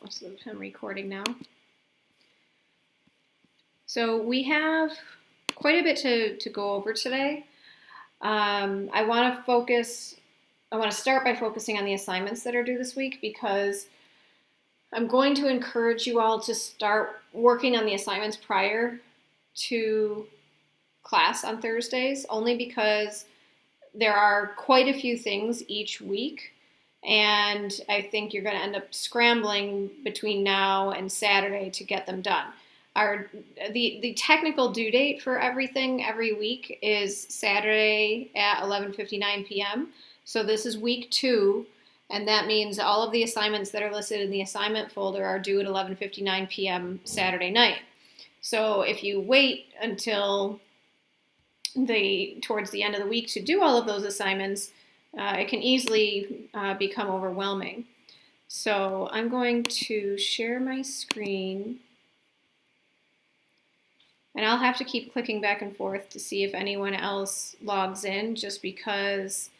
So I'm recording now. So we have quite a bit to go over today. I want to start by focusing on the assignments that are due this week, because I'm going to encourage you all to start working on the assignments prior to class on Thursdays, only because there are quite a few things each week, and I think you're going to end up scrambling between now and Saturday to get them done. The technical due date for everything every week is Saturday at 11:59 p.m. So this is week 2, and that means all of the assignments that are listed in the assignment folder are due at 11:59 p.m. Saturday night. So if you wait until towards the end of the week to do all of those assignments, it can easily become overwhelming. So I'm going to share my screen, and I'll have to keep clicking back and forth to see if anyone else logs in, just because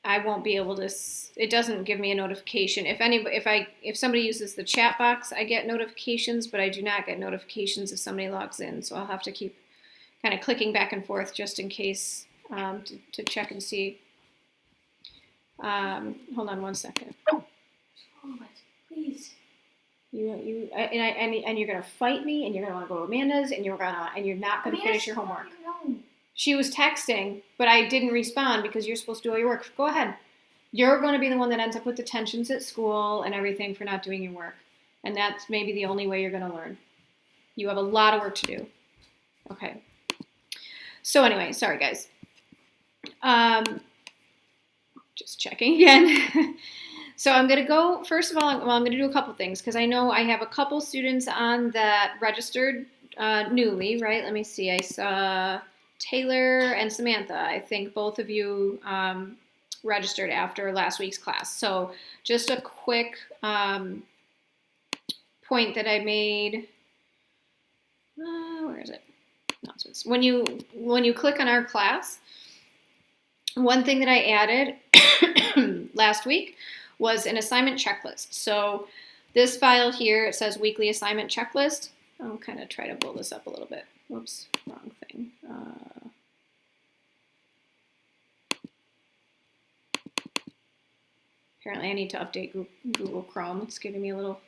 I won't be able to. It doesn't give me a notification. If somebody uses the chat box, I get notifications, but I do not get notifications if somebody logs in. So I'll have to keep kind of clicking back and forth just in case to check and see. Hold on one second. Oh, please. And you're gonna fight me, and you're gonna want to go to Amanda's, and you're not gonna finish your homework. She was texting, but I didn't respond because you're supposed to do all your work. Go ahead. You're going to be the one that ends up with detentions at school and everything for not doing your work, and that's maybe the only way you're gonna learn. You have a lot of work to do. Okay. So anyway, sorry guys. Just checking again. So I'm going to go, first of all, I'm going to do a couple things, because I know I have a couple students on that registered newly, right? Let me see. I saw Taylor and Samantha. I think both of you registered after last week's class. So just a quick point that I made. Where is it? Announcements. When you click on our class, one thing that I added last week was an assignment checklist. So this file here, it says weekly assignment checklist. I'll kind of try to blow this up a little bit. Whoops, wrong thing. Apparently I need to update Google Chrome. It's giving me a little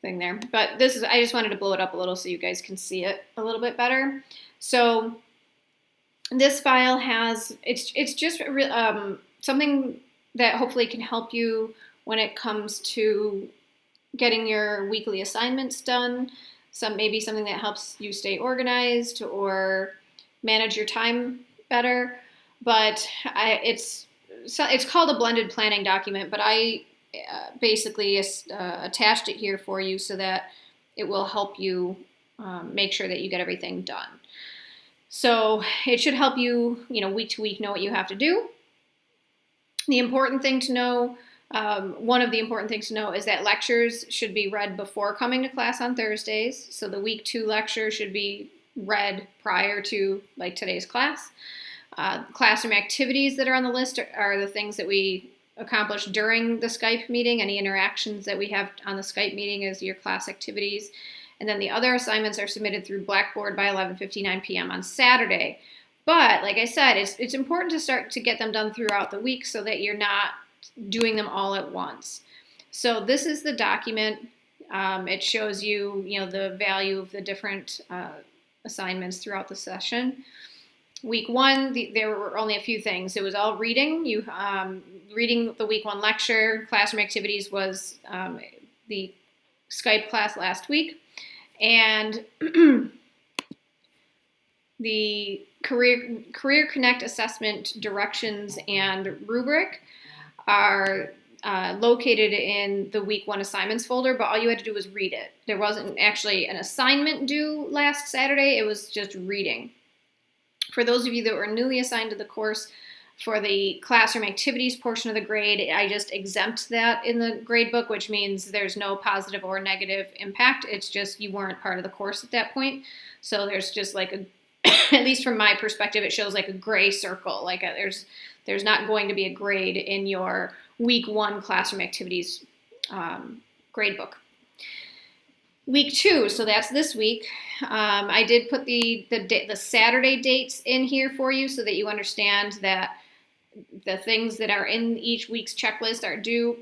thing there. But I just wanted to blow it up a little so you guys can see it a little bit better. So this file it's just something that hopefully can help you when it comes to getting your weekly assignments done. Maybe something that helps you stay organized or manage your time better. But it's called a blended planning document, but I basically attached it here for you so that it will help you make sure that you get everything done. So it should help you, week to week, know what you have to do. The important thing to know, one of the important things to know, is that lectures should be read before coming to class on Thursdays. So the week 2 lecture should be read prior to today's class. Classroom activities that are on the list are the things that we accomplish during the Skype meeting. Any interactions that we have on the Skype meeting is your class activities. And then the other assignments are submitted through Blackboard by 11:59 p.m. on Saturday. But like I said, it's important to start to get them done throughout the week so that you're not doing them all at once. So this is the document. It shows you, the value of the different assignments throughout the session. Week 1, there were only a few things. It was all reading. Reading the week 1 lecture. Classroom activities was the Skype class last week. And the Career Connect assessment directions and rubric are located in the week 1 assignments folder, but all you had to do was read it. There wasn't actually an assignment due last Saturday. It was just reading. For those of you that were newly assigned to the course, for the classroom activities portion of the grade, I just exempt that in the grade book, which means there's no positive or negative impact. It's just you weren't part of the course at that point. So there's just at least from my perspective, it shows a gray circle. There's not going to be a grade in your week 1 classroom activities grade book. Week 2, so that's this week. I did put the Saturday dates in here for you so that you understand that the things that are in each week's checklist are due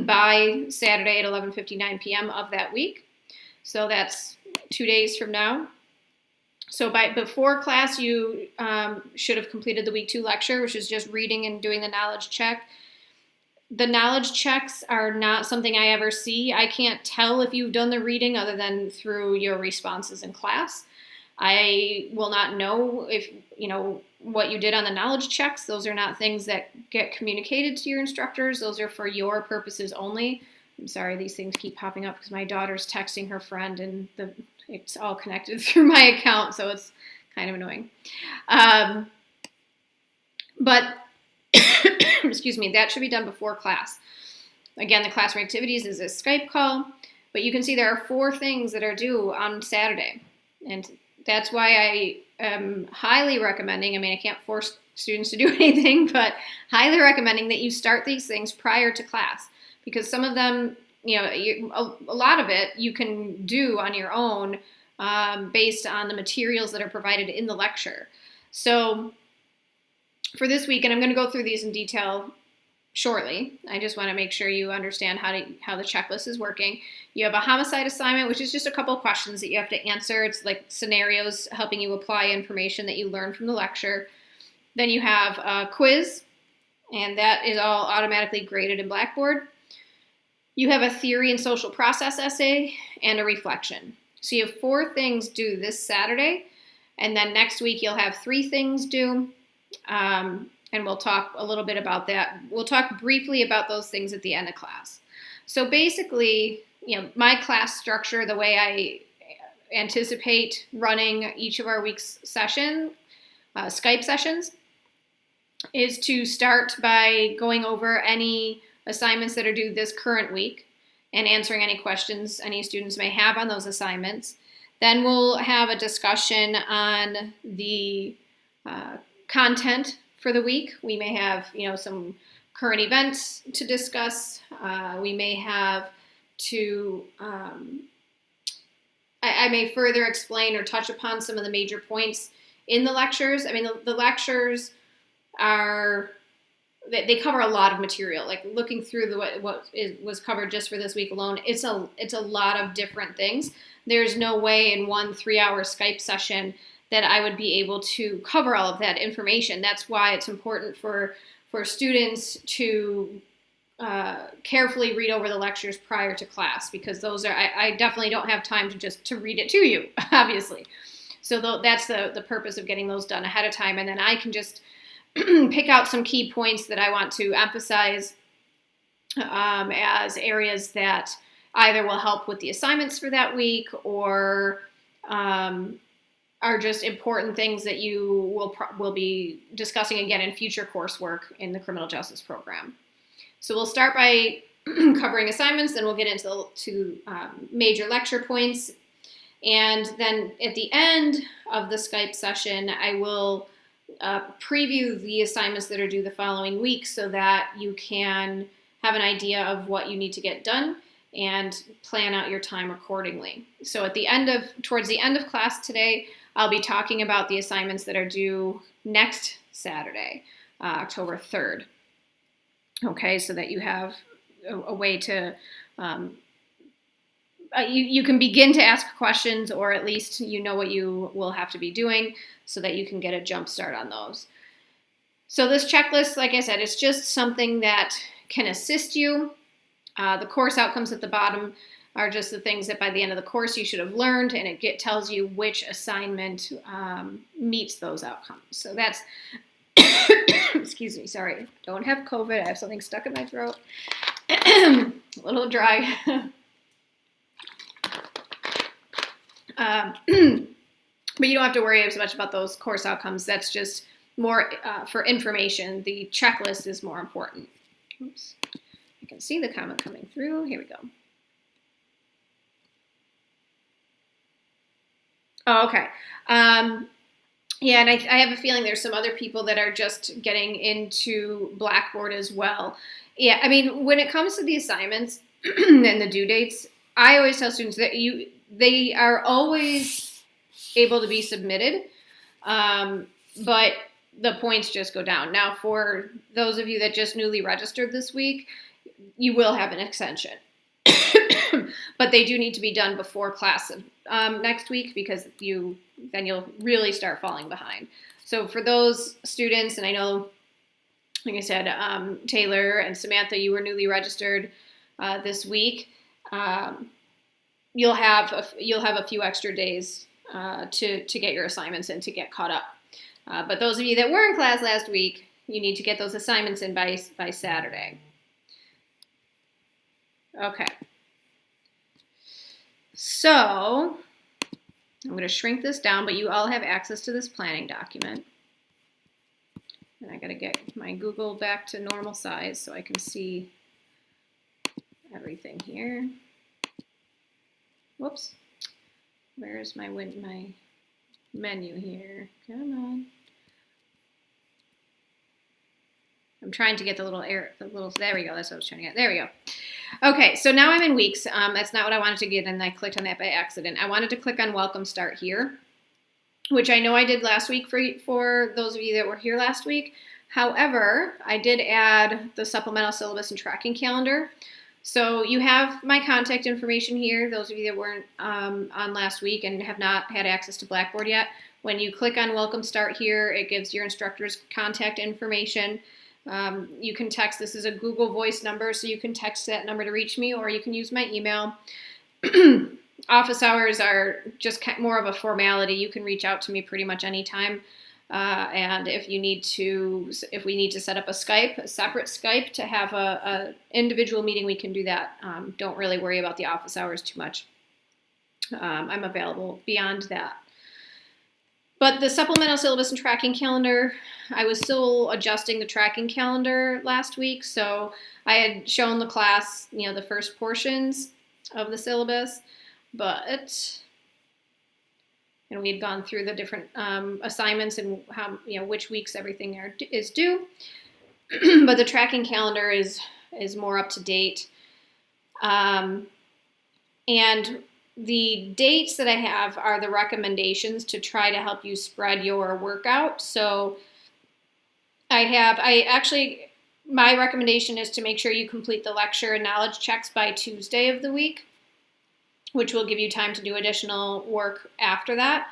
by Saturday at 11:59 p.m. of that week. So that's 2 days from now. So before class, you should have completed the week 2 lecture, which is just reading and doing the knowledge check. The knowledge checks are not something I ever see. I can't tell if you've done the reading other than through your responses in class. I will not know if, what you did on the knowledge checks. Those are not things that get communicated to your instructors. Those are for your purposes only. I'm sorry, these things keep popping up because my daughter's texting her friend and it's all connected through my account, so it's kind of annoying. But excuse me, that should be done before class. Again, the classroom activities is a Skype call, but you can see there are 4 things that are due on Saturday. And that's why I am highly recommending, I can't force students to do anything, but highly recommending that you start these things prior to class, because some of them, a lot of it you can do on your own based on the materials that are provided in the lecture. So for this week, and I'm going to go through these in detail shortly, I just want to make sure you understand how the checklist is working. You have a homicide assignment, which is just a couple of questions that you have to answer. It's like scenarios helping you apply information that you learned from the lecture. Then you have a quiz, and that is all automatically graded in Blackboard. You have a theory and social process essay and a reflection. So you have 4 things due this Saturday, and then next week you'll have 3 things due. And we'll talk a little bit about that. We'll talk briefly about those things at the end of class. So basically, my class structure, the way I anticipate running each of our week's Skype sessions, is to start by going over any assignments that are due this current week and answering any questions any students may have on those assignments. Then we'll have a discussion on the content for the week. We may have, some current events to discuss. We may have to, I may further explain or touch upon some of the major points in the lectures. The lectures they cover a lot of material. Like looking through what was covered just for this week alone, it's a lot of different things. There's no way in one 3-hour Skype session that I would be able to cover all of that information. That's why it's important for students to carefully read over the lectures prior to class, because those are, I definitely don't have time to read it to you, obviously. So that's the purpose of getting those done ahead of time, and then I can just pick out some key points that I want to emphasize as areas that either will help with the assignments for that week or are just important things that you will be discussing again in future coursework in the criminal justice program. So we'll start by covering assignments, then we'll get into major lecture points, and then at the end of the Skype session, I will preview the assignments that are due the following week so that you can have an idea of what you need to get done and plan out your time accordingly. So towards the end of class today, I'll be talking about the assignments that are due next Saturday, October 3rd. Okay, so that you have a way to, you can begin to ask questions, or at least you know what you will have to be doing so that you can get a jump start on those. So this checklist, like I said, it's just something that can assist you. The course outcomes at the bottom are just the things that by the end of the course you should have learned, and it tells you which assignment meets those outcomes. So that's, excuse me, sorry, don't have COVID, I have something stuck in my throat, a little dry. But you don't have to worry as much about those course outcomes. That's just more for information. The checklist is more important. Oops. I can see the comment coming through. Here we go. Oh, okay. Yeah, and I have a feeling there's some other people that are just getting into Blackboard as well. Yeah, I mean, when it comes to the assignments, and the due dates, I always tell students that they are always able to be submitted, but the points just go down. Now, for those of you that just newly registered this week, you will have an extension. But they do need to be done before class next week, because then you'll really start falling behind. So for those students, and I know, like I said, Taylor and Samantha, you were newly registered this week. You'll have a few extra days to get your assignments in, to get caught up. But those of you that were in class last week, you need to get those assignments in by Saturday. Okay. So I'm going to shrink this down, but you all have access to this planning document. And I got to get my Google back to normal size so I can see everything here. Whoops. Where's my menu here? Come on. I'm trying to get the little, there we go. That's what I was trying to get. There we go. Okay, so now I'm in weeks. That's not what I wanted to get, and I clicked on that by accident. I wanted to click on Welcome Start Here, which I know I did last week for those of you that were here last week. However, I did add the supplemental syllabus and tracking calendar. So you have my contact information here, those of you that weren't on last week and have not had access to Blackboard yet. When you click on Welcome Start Here, it gives your instructor's contact information. You can text, this is a Google Voice number, so you can text that number to reach me, or you can use my email. Office hours are just more of a formality. You can reach out to me pretty much anytime. And if we need to set up a separate Skype to have a individual meeting, we can do that. Don't really worry about the office hours too much. I'm available beyond that. But the supplemental syllabus and tracking calendar, I was still adjusting the tracking calendar last week. So I had shown the class, the first portions of the syllabus, but we had gone through the different assignments and how, which weeks everything is due. But the tracking calendar is more up to date. And the dates that I have are the recommendations to try to help you spread your workout. So my recommendation is to make sure you complete the lecture and knowledge checks by Tuesday of the week, which will give you time to do additional work after that.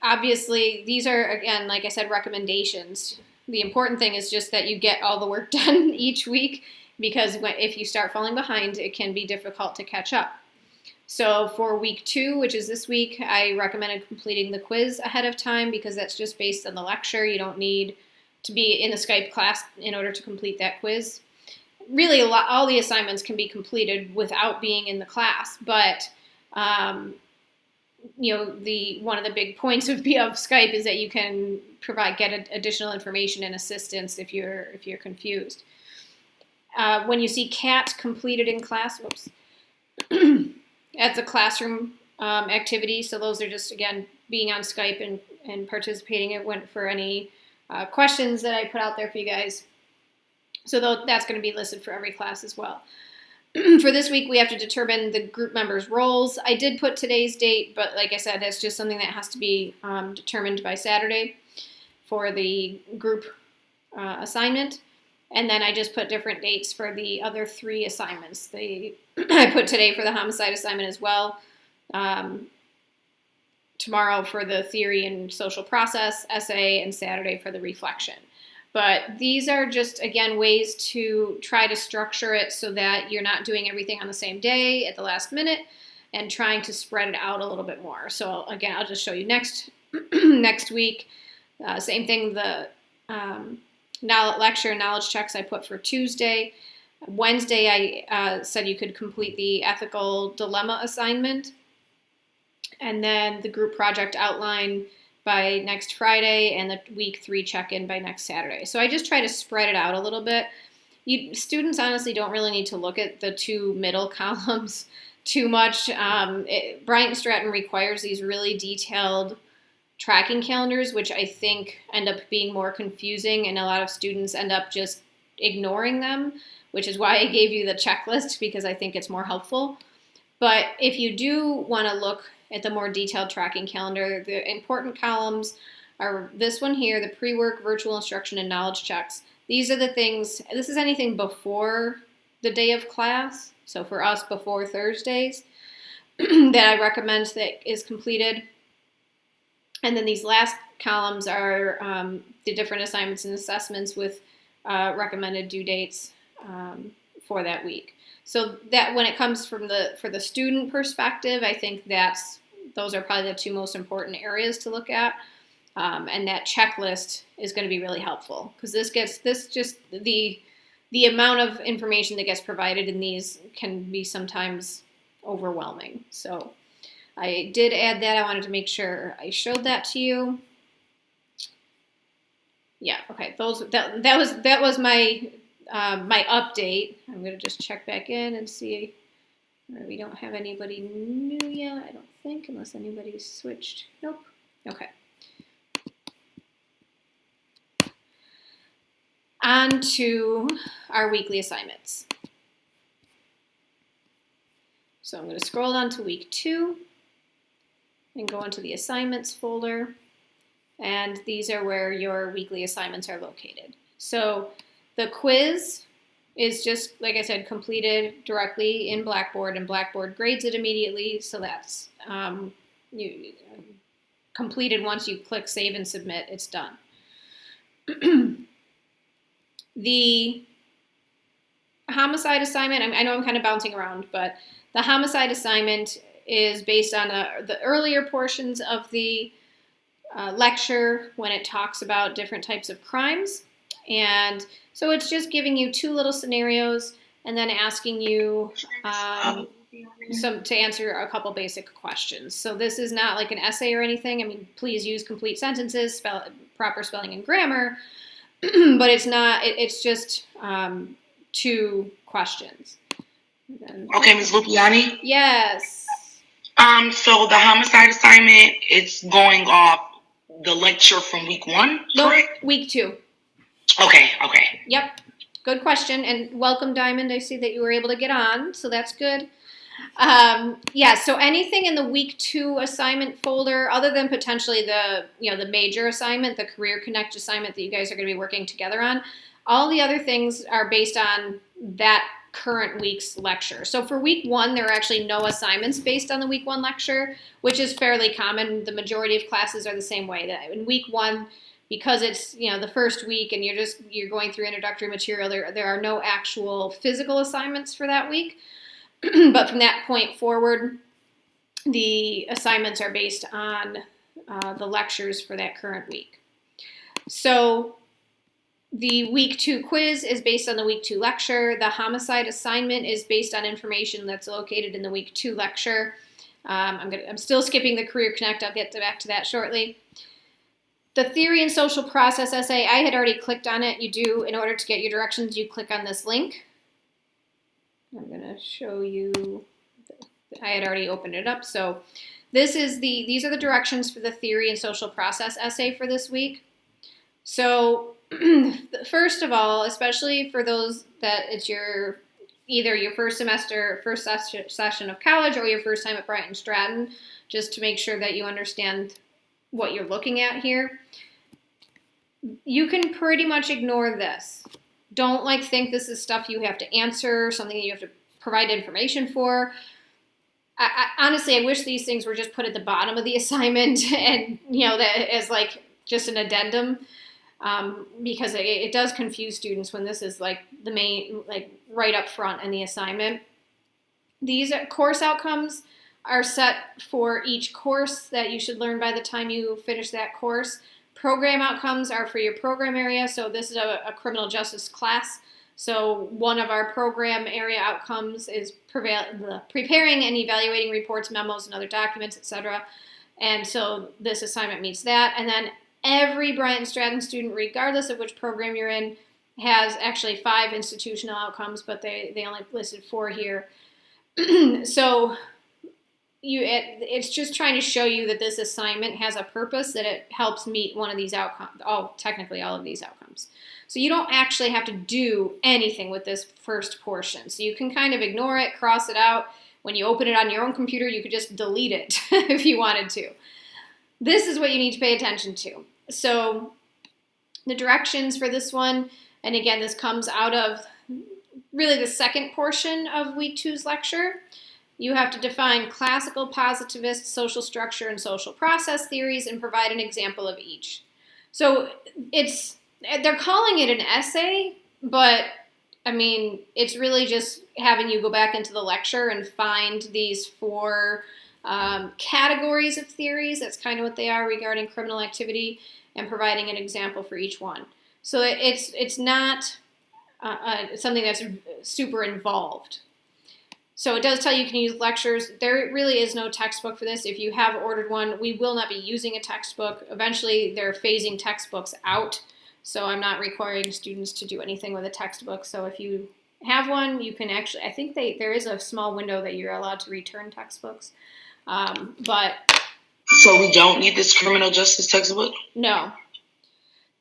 Obviously, these are, again, like I said, recommendations. The important thing is just that you get all the work done each week, because if you start falling behind, it can be difficult to catch up. So for week 2, which is this week, I recommended completing the quiz ahead of time, because that's just based on the lecture. You don't need to be in a Skype class in order to complete that quiz. Really, all the assignments can be completed without being in the class, but one of the big points of Skype is that you can get additional information and assistance if you're confused. When you see CAT completed in class, that's a classroom activity. So those are just, again, being on Skype and participating. It went for any questions that I put out there for you guys. So that's going to be listed for every class as well. For this week, we have to determine the group members' roles. I did put today's date, but like I said, that's just something that has to be determined by Saturday for the group assignment. And then I just put different dates for the other 3 assignments. I put today for the homicide assignment as well. Tomorrow for the theory and social process essay, and Saturday for the reflection. But these are just, again, ways to try to structure it so that you're not doing everything on the same day at the last minute, and trying to spread it out a little bit more. So again, I'll just show you next week. Same thing, the lecture and knowledge checks I put for Tuesday. Wednesday, I said you could complete the ethical dilemma assignment, and then the group project outline by next Friday, and the week 3 check-in by next Saturday. So I just try to spread it out a little bit. Students honestly don't really need to look at the 2 middle columns too much. Bryant Stratton requires these really detailed tracking calendars, which I think end up being more confusing, and a lot of students end up just ignoring them, which is why I gave you the checklist, because I think it's more helpful. But if you do want to look at the more detailed tracking calendar, the important columns are this one here, the pre-work, virtual instruction, and knowledge checks. These are the things, this is anything before the day of class, so for us before Thursdays, that I recommend that is completed. And then these last columns are the different assignments and assessments with recommended due dates for that week. So that when it comes for the student perspective, I think those are probably the two most important areas to look at. And that checklist is going to be really helpful, because the amount of information that gets provided in these can be sometimes overwhelming. So I did add that. I wanted to make sure I showed that to you. Yeah, okay. That was my my update. I'm gonna just check back in and see. We don't have anybody new yet, I don't think, unless anybody's switched. Nope. Okay. On to our weekly assignments. So I'm going to scroll down to week 2 and go into the assignments folder. And these are where your weekly assignments are located. So the quiz is just, like I said, completed directly in Blackboard, and Blackboard grades it immediately. So that's completed once you click Save and Submit, it's done. The homicide assignment, I know I'm kind of bouncing around, but the homicide assignment is based on the earlier portions of the lecture when it talks about different types of crimes. And so it's just giving you 2 little scenarios and then asking you to answer a couple basic questions. So this is not like an essay or anything. I mean, please use complete sentences, proper spelling and grammar, but it's not, it's just 2 questions. Okay, Ms. Lupiani? Yes. So the homicide assignment, it's going off the lecture from week 1, correct? Nope, week 2. Okay. Yep, good question, and welcome, Diamond. I see that you were able to get on, so that's good. Yeah, so anything in the week 2 assignment folder, other than potentially the major assignment, the Career Connect assignment that you guys are going to be working together on, all the other things are based on that current week's lecture. So for week 1, there are actually no assignments based on the week 1 lecture, which is fairly common. The majority of classes are the same way. That in week 1, because it's the first week and you're going through introductory material, there are no actual physical assignments for that week. But from that point forward, the assignments are based on the lectures for that current week. So the week 2 quiz is based on the week 2 lecture. The homicide assignment is based on information that's located in the week 2 lecture. I'm still skipping the Career Connect. I'll get back to that shortly. The theory and social process essay, I had already clicked on it. You do, in order to get your directions, you click on this link. I'm going to show you, I had already opened it up. So these are the directions for the theory and social process essay for this week. So first of all, especially for those that it's either your first semester, first session of college, or your first time at Bryant Stratton, just to make sure that you understand what you're looking at here, you can pretty much ignore this. Don't think this is stuff you have to answer, something that you have to provide information for. Honestly, I wish these things were just put at the bottom of the assignment and, that as just an addendum, because it does confuse students when this is the main, right up front in the assignment. These course outcomes are set for each course that you should learn by the time you finish that course. Program outcomes are for your program area. So this is a criminal justice class. So one of our program area outcomes is preparing and evaluating reports, memos, and other documents, etc. And so this assignment meets that. And then every Bryant Stratton student, regardless of which program you're in, has actually 5 institutional outcomes, but they only listed 4 here. So it's just trying to show you that this assignment has a purpose, that it helps meet one of these outcomes, technically all of these outcomes. So you don't actually have to do anything with this first portion. So you can kind of ignore it, cross it out. When you open it on your own computer, you could just delete it if you wanted to. This is what you need to pay attention to. So the directions for this one, and again, this comes out of really the second portion of week 2's lecture. You have to define classical positivist social structure and social process theories and provide an example of each. So they're calling it an essay, but I mean, it's really just having you go back into the lecture and find these 4 categories of theories. That's kind of what they are regarding criminal activity, and providing an example for each one. So it's not something that's super involved. So it does tell you can use lectures. There really is no textbook for this. If you have ordered one, we will not be using a textbook. Eventually, they're phasing textbooks out, so I'm not requiring students to do anything with a textbook. So if you have one, you can actually, I think there is a small window that you're allowed to return textbooks. But so we don't need this criminal justice textbook? No.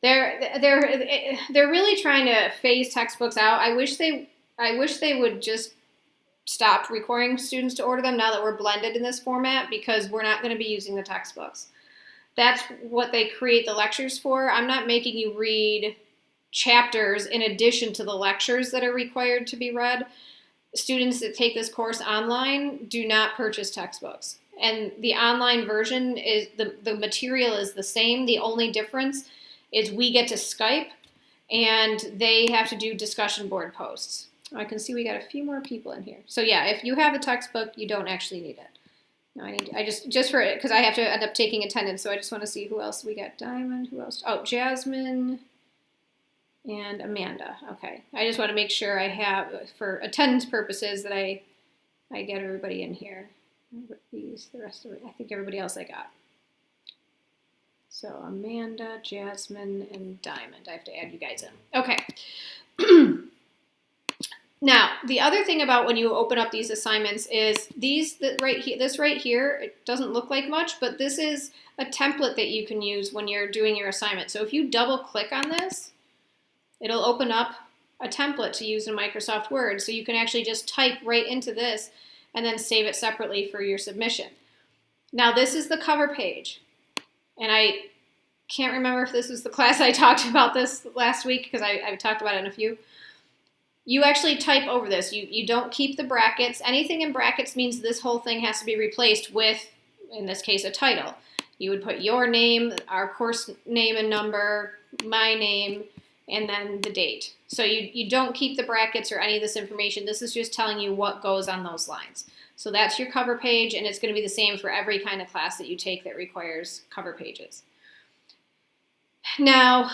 They're really trying to phase textbooks out. I wish they would just stop requiring students to order them now that we're blended in this format, because we're not going to be using the textbooks. That's what they create the lectures for. I'm not making you read chapters in addition to the lectures that are required to be read. Students that take this course online do not purchase textbooks. And the online version is, the material is the same. The only difference is we get to Skype and they have to do discussion board posts. I can see we got a few more people in here. So yeah, if you have a textbook, you don't actually need it. No, I just for it, because I have to end up taking attendance, so I just want to see who else we got. Diamond, who else? Oh, Jasmine and Amanda. Okay, I just want to make sure I have, for attendance purposes, that I get everybody in here. The rest of it, I think everybody else I got. So Amanda, Jasmine, and Diamond. I have to add you guys in. Okay. Now, the other thing about when you open up these assignments is this right here, it doesn't look like much, but this is a template that you can use when you're doing your assignment. So if you double click on this, it'll open up a template to use in Microsoft Word. So you can actually just type right into this and then save it separately for your submission. Now, this is the cover page. And I can't remember if this was the class I talked about this last week, because I've talked about it in a few. You actually type over this. You don't keep the brackets. Anything in brackets means this whole thing has to be replaced with, in this case, a title. You would put your name, our course name and number, my name, and then the date. So you don't keep the brackets or any of this information. This is just telling you what goes on those lines. So that's your cover page, and it's going to be the same for every kind of class that you take that requires cover pages. Now,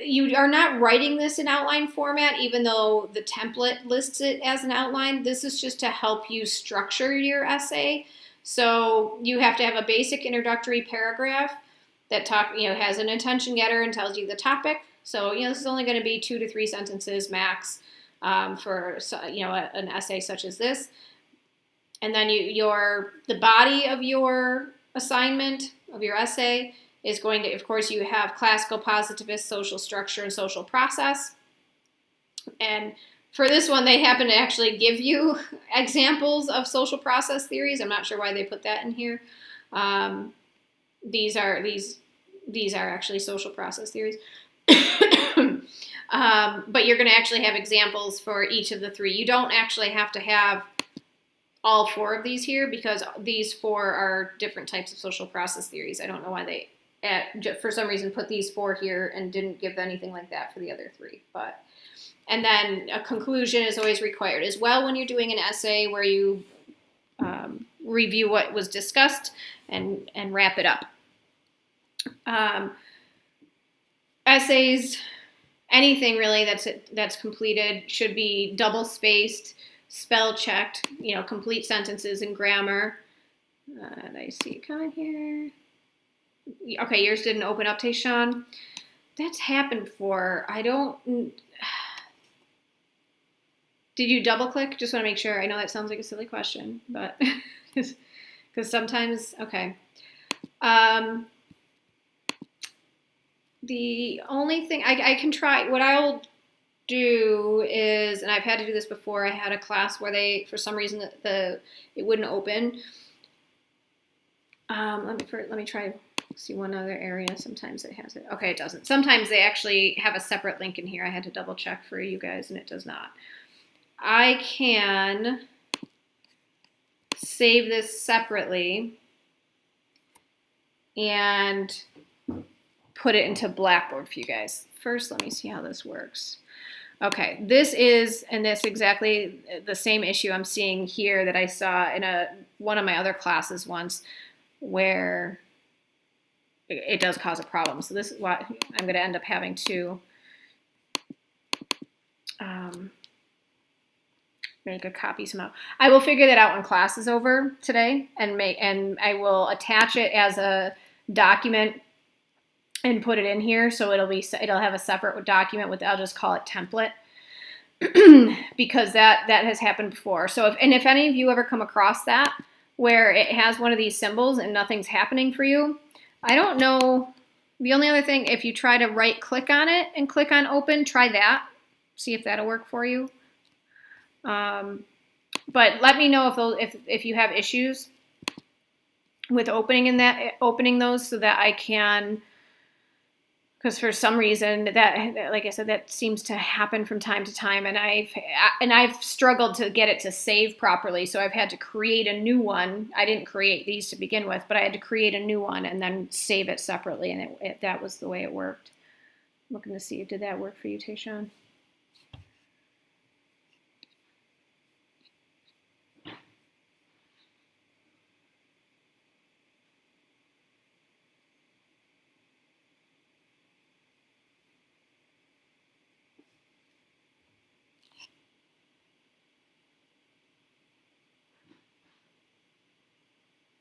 you are not writing this in outline format, even though the template lists it as an outline. This is just to help you structure your essay. So you have to have a basic introductory paragraph that has an attention getter and tells you the topic. So this is only going to be 2 to 3 sentences max for an essay such as this. And then the body of your assignment, of your essay, is going to, of course, you have classical positivist social structure and social process. And for this one, they happen to actually give you examples of social process theories. I'm not sure why they put that in here. These are actually social process theories. But you're going to actually have examples for each of the 3. You don't actually have to have all 4 of these here, because these 4 are different types of social process theories. I don't know why they, for some reason, put these 4 here and didn't give anything like that for the other 3. And then a conclusion is always required as well when you're doing an essay, where you review what was discussed and wrap it up. Essays, anything really that's completed, should be double spaced, spell checked, complete sentences and grammar. And I see it coming here. Okay, yours didn't open up, Tayshawn. That's happened before. Did you double click? Just want to make sure. I know that sounds like a silly question, but because sometimes, okay. The only thing I can try, what I'll do is, and I've had to do this before, I had a class where they, for some reason, it wouldn't open. Let me try see one other area. Sometimes it has it. Okay, it doesn't. Sometimes they actually have a separate link in here. I had to double check for you guys, and it does not. I can save this separately and put it into Blackboard for you guys. First, let me see how this works. Okay, this is, and this exactly the same issue I'm seeing here that I saw in one of my other classes once, where it does cause a problem. So this is what I'm going to end up having to make a copy somehow. I will figure that out when class is over today, and I will attach it as a document and put it in here, so it'll have a separate document with, I'll just call it template, because that has happened before. So if any of you ever come across that where it has one of these symbols and nothing's happening for you, I don't know. The only other thing, if you try to right click on it and click on open, try that. See if that'll work for you. But let me know if you have issues with opening those, so that I can, because for some reason that, like I said, that seems to happen from time to time, and I've struggled to get it to save properly, so I've had to create a new one. I didn't create these to begin with, but I had to create a new one and then save it separately, and that was the way it worked. I'm looking to see, did that work for you, Tayshawn?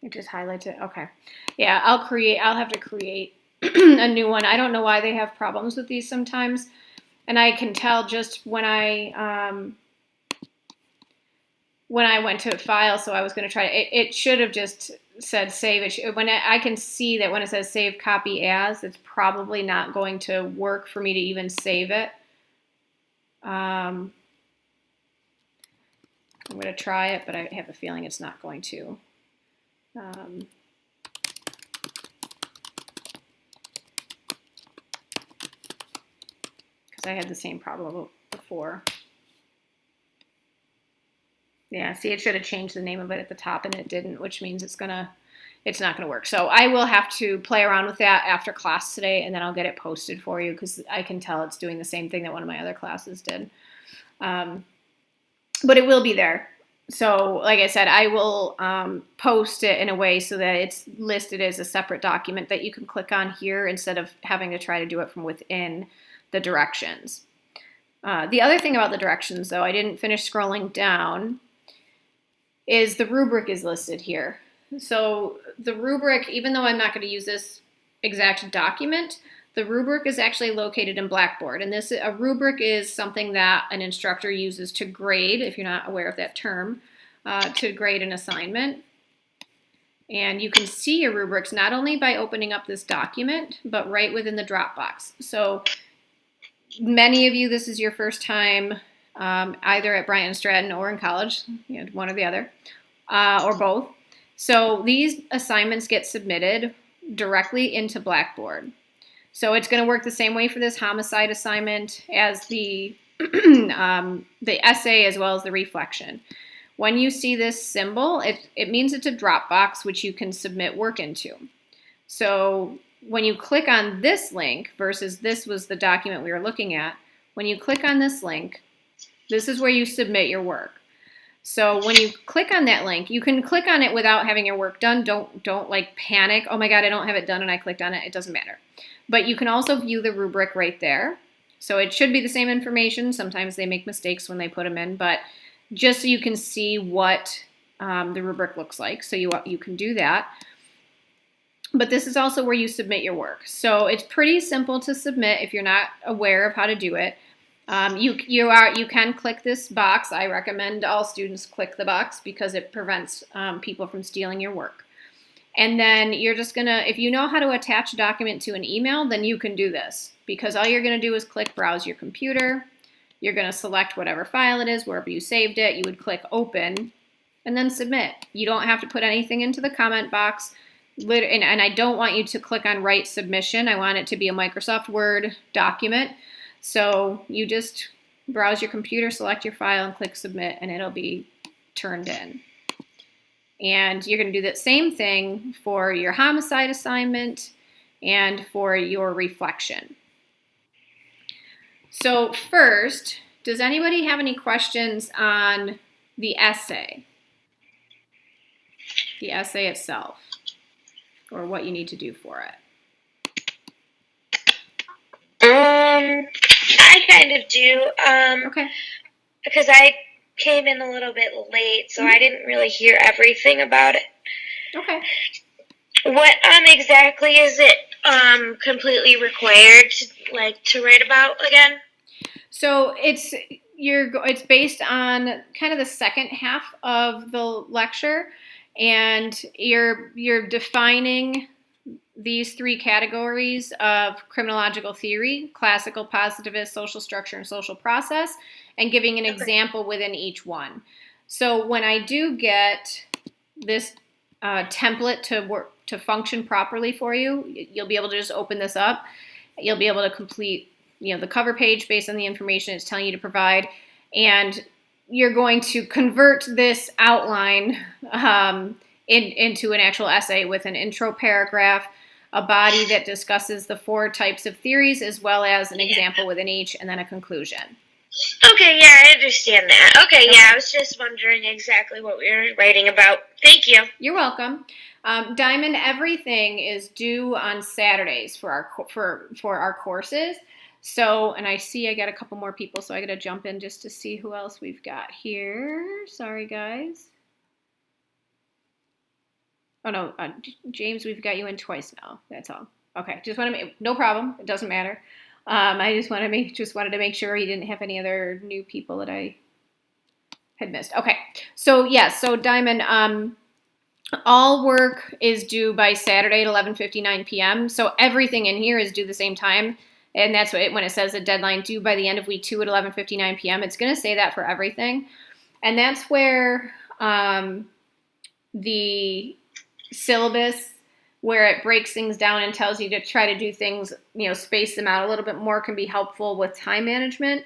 It just highlights it. Okay. Yeah, I'll have to create a new one. I don't know why they have problems with these sometimes. And I can tell just when I went to file, so I was going to try it should have just said save. I can see that when it says save copy as, it's probably not going to work for me to even save it. I'm going to try it, but I have a feeling it's not going to. Because I had the same problem before. Yeah, see, it should have changed the name of it at the top, and it didn't, which means it's not gonna work. So I will have to play around with that after class today, and then I'll get it posted for you, because I can tell it's doing the same thing that one of my other classes did. But it will be there. So like I said, I will post it in a way so that it's listed as a separate document that you can click on here instead of having to try to do it from within the directions. The other thing about the directions, though, I didn't finish scrolling down, is the rubric is listed here. So the rubric, even though I'm not going to use this exact document, the rubric is actually located in Blackboard. And a rubric is something that an instructor uses to grade, if you're not aware of that term, to grade an assignment. And you can see your rubrics not only by opening up this document, but right within the Dropbox. So many of you, this is your first time either at Bryant and Stratton or in college, one or the other, or both. So these assignments get submitted directly into Blackboard. So it's going to work the same way for this homicide assignment as the essay, as well as the reflection. When you see this symbol, it means it's a Dropbox, which you can submit work into. So when you click on this link, versus this was the document we were looking at, when you click on this link, this is where you submit your work. So when you click on that link, you can click on it without having your work done. Don't like panic. Oh my God, I don't have it done and I clicked on it. It doesn't matter. But you can also view the rubric right there. So it should be the same information. Sometimes they make mistakes when they put them in, but just so you can see what the rubric looks like. So you can do that. But this is also where you submit your work. So it's pretty simple to submit if you're not aware of how to do it. You can click this box. I recommend all students click the box because it prevents people from stealing your work. And then you're just gonna, if you know how to attach a document to an email, then you can do this, because all you're gonna do is click browse your computer. You're gonna select whatever file it is, wherever you saved it. You would click open and then submit. You don't have to put anything into the comment box. And I don't want you to click on write submission. I want it to be a Microsoft Word document. So you just browse your computer, select your file, and click submit, and it'll be turned in. And you're going to do that same thing for your homicide assignment and for your reflection. So first, does anybody have any questions on the essay? The essay itself, or what you need to do for it? I kind of do. Okay. Because I came in a little bit late, so I didn't really hear everything about it. Okay. What exactly is it completely required to write about again? So it's based on kind of the second half of the lecture, and you're defining these three categories of criminological theory: classical, positivist, social structure, and social process, and giving an example within each one. So when I do get this template to function properly for you, you'll be able to just open this up. You'll be able to complete the cover page based on the information it's telling you to provide, and you're going to convert this outline into an actual essay with an intro paragraph, a body that discusses the 4 types of theories, as well as an example within each, and then a conclusion. Okay, yeah, I understand that. Okay, yeah, I was just wondering exactly what we were writing about. Thank you. You're welcome. Diamond, everything is due on Saturdays for our courses. So, and I see I got a couple more people, so I got to jump in just to see who else we've got here. Sorry, guys. Oh no, James, we've got you in twice now. That's all. Okay, just want to make, no problem. It doesn't matter. I just wanted to make sure you didn't have any other new people that I had missed. Okay, so yes, so Diamond, all work is due by Saturday at 11:59 p.m. So everything in here is due the same time, and that's what when it says a deadline due by the end of week 2 at 11:59 p.m. It's going to say that for everything, and that's where the syllabus, where it breaks things down and tells you to try to do things, space them out a little bit more, can be helpful with time management.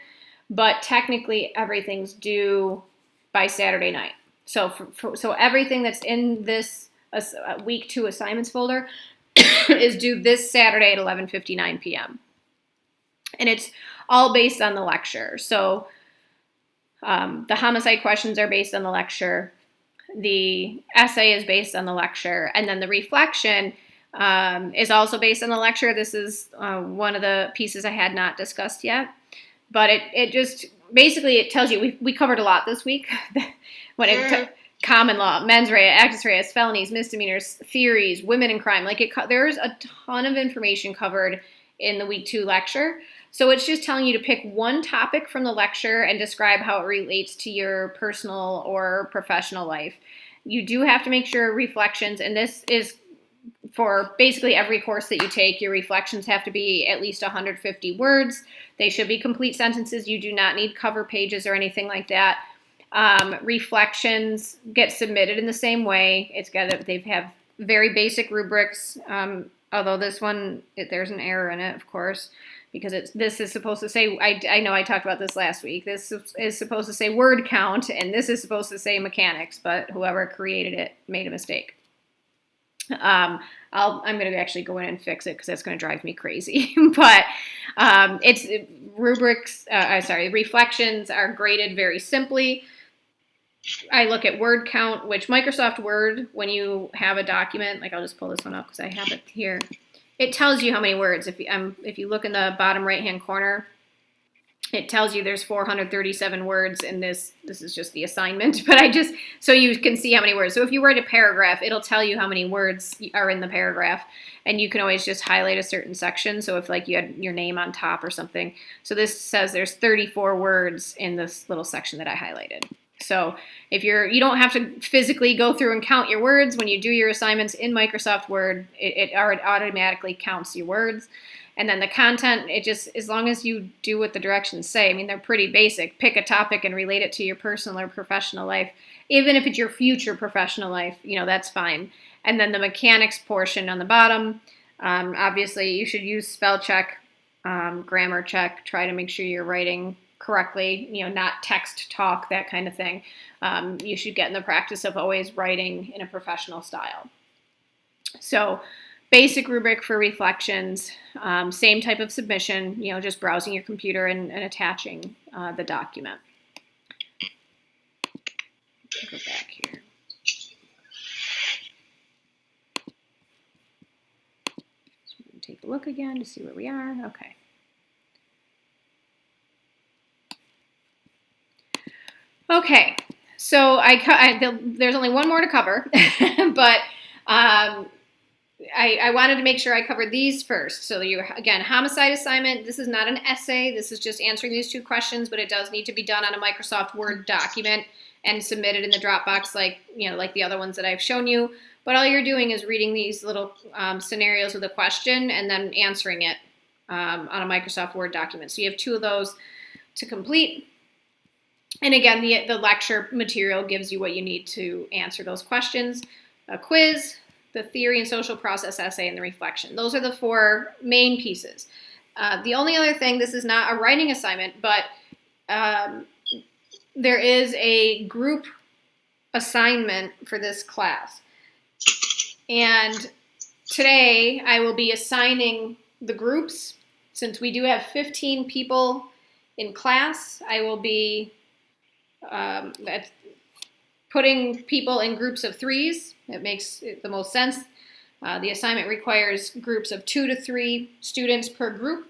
But technically, everything's due by Saturday night. So so everything that's in this week 2 assignments folder is due this Saturday at 11:59 p.m. And it's all based on the lecture. So the homicide questions are based on the lecture. The essay is based on the lecture, and then the reflection is also based on the lecture. This is one of the pieces I had not discussed yet, but it just basically it tells you we covered a lot this week when it common law, mens rea, actus reus, felonies, misdemeanors, theories, women in crime. There's a ton of information covered in the week 2 lecture. So it's just telling you to pick one topic from the lecture and describe how it relates to your personal or professional life. You do have to make sure reflections, and this is for basically every course that you take, your reflections have to be at least 150 words. They should be complete sentences. You do not need cover pages or anything like that. Reflections get submitted in the same way. They have very basic rubrics, although this one, there's an error in it, of course, because this is supposed to say, I know I talked about this last week, this is supposed to say word count, and this is supposed to say mechanics, but whoever created it made a mistake. I'm going to actually go in and fix it because that's going to drive me crazy. But reflections are graded very simply. I look at word count, which Microsoft Word, when you have a document, I'll just pull this one up because I have it here. It tells you how many words. If you look in the bottom right-hand corner, it tells you there's 437 words in this. This is just the assignment, but so you can see how many words. So if you write a paragraph, it'll tell you how many words are in the paragraph, and you can always just highlight a certain section. So if like you had your name on top or something. So this says there's 34 words in this little section that I highlighted. So if you don't have to physically go through and count your words when you do your assignments in Microsoft Word, it automatically counts your words. And then the content, it just, as long as you do what the directions say, I mean, they're pretty basic. Pick a topic and relate it to your personal or professional life. Even if it's your future professional life, that's fine. And then the mechanics portion on the bottom, obviously you should use spell check, grammar check, try to make sure you're writing correctly, not text talk, that kind of thing. You should get in the practice of always writing in a professional style. So basic rubric for reflections, same type of submission, just browsing your computer and attaching the document. Go back here. So we're going to take a look again to see where we are. Okay. Okay, so there's only one more to cover, but I wanted to make sure I covered these first. So again, homicide assignment, this is not an essay. This is just answering these 2 questions, but it does need to be done on a Microsoft Word document and submitted in the Dropbox like the other ones that I've shown you. But all you're doing is reading these little scenarios with a question and then answering it on a Microsoft Word document. So you have 2 of those to complete. And again, the lecture material gives you what you need to answer those questions. A quiz, the theory and social process essay, and the reflection. Those are the 4 main pieces. The only other thing, this is not a writing assignment, but there is a group assignment for this class. And today I will be assigning the groups. Since we do have 15 people in class, I will be putting people in groups of 3s. It makes the most sense. The assignment requires groups of 2 to 3 students per group.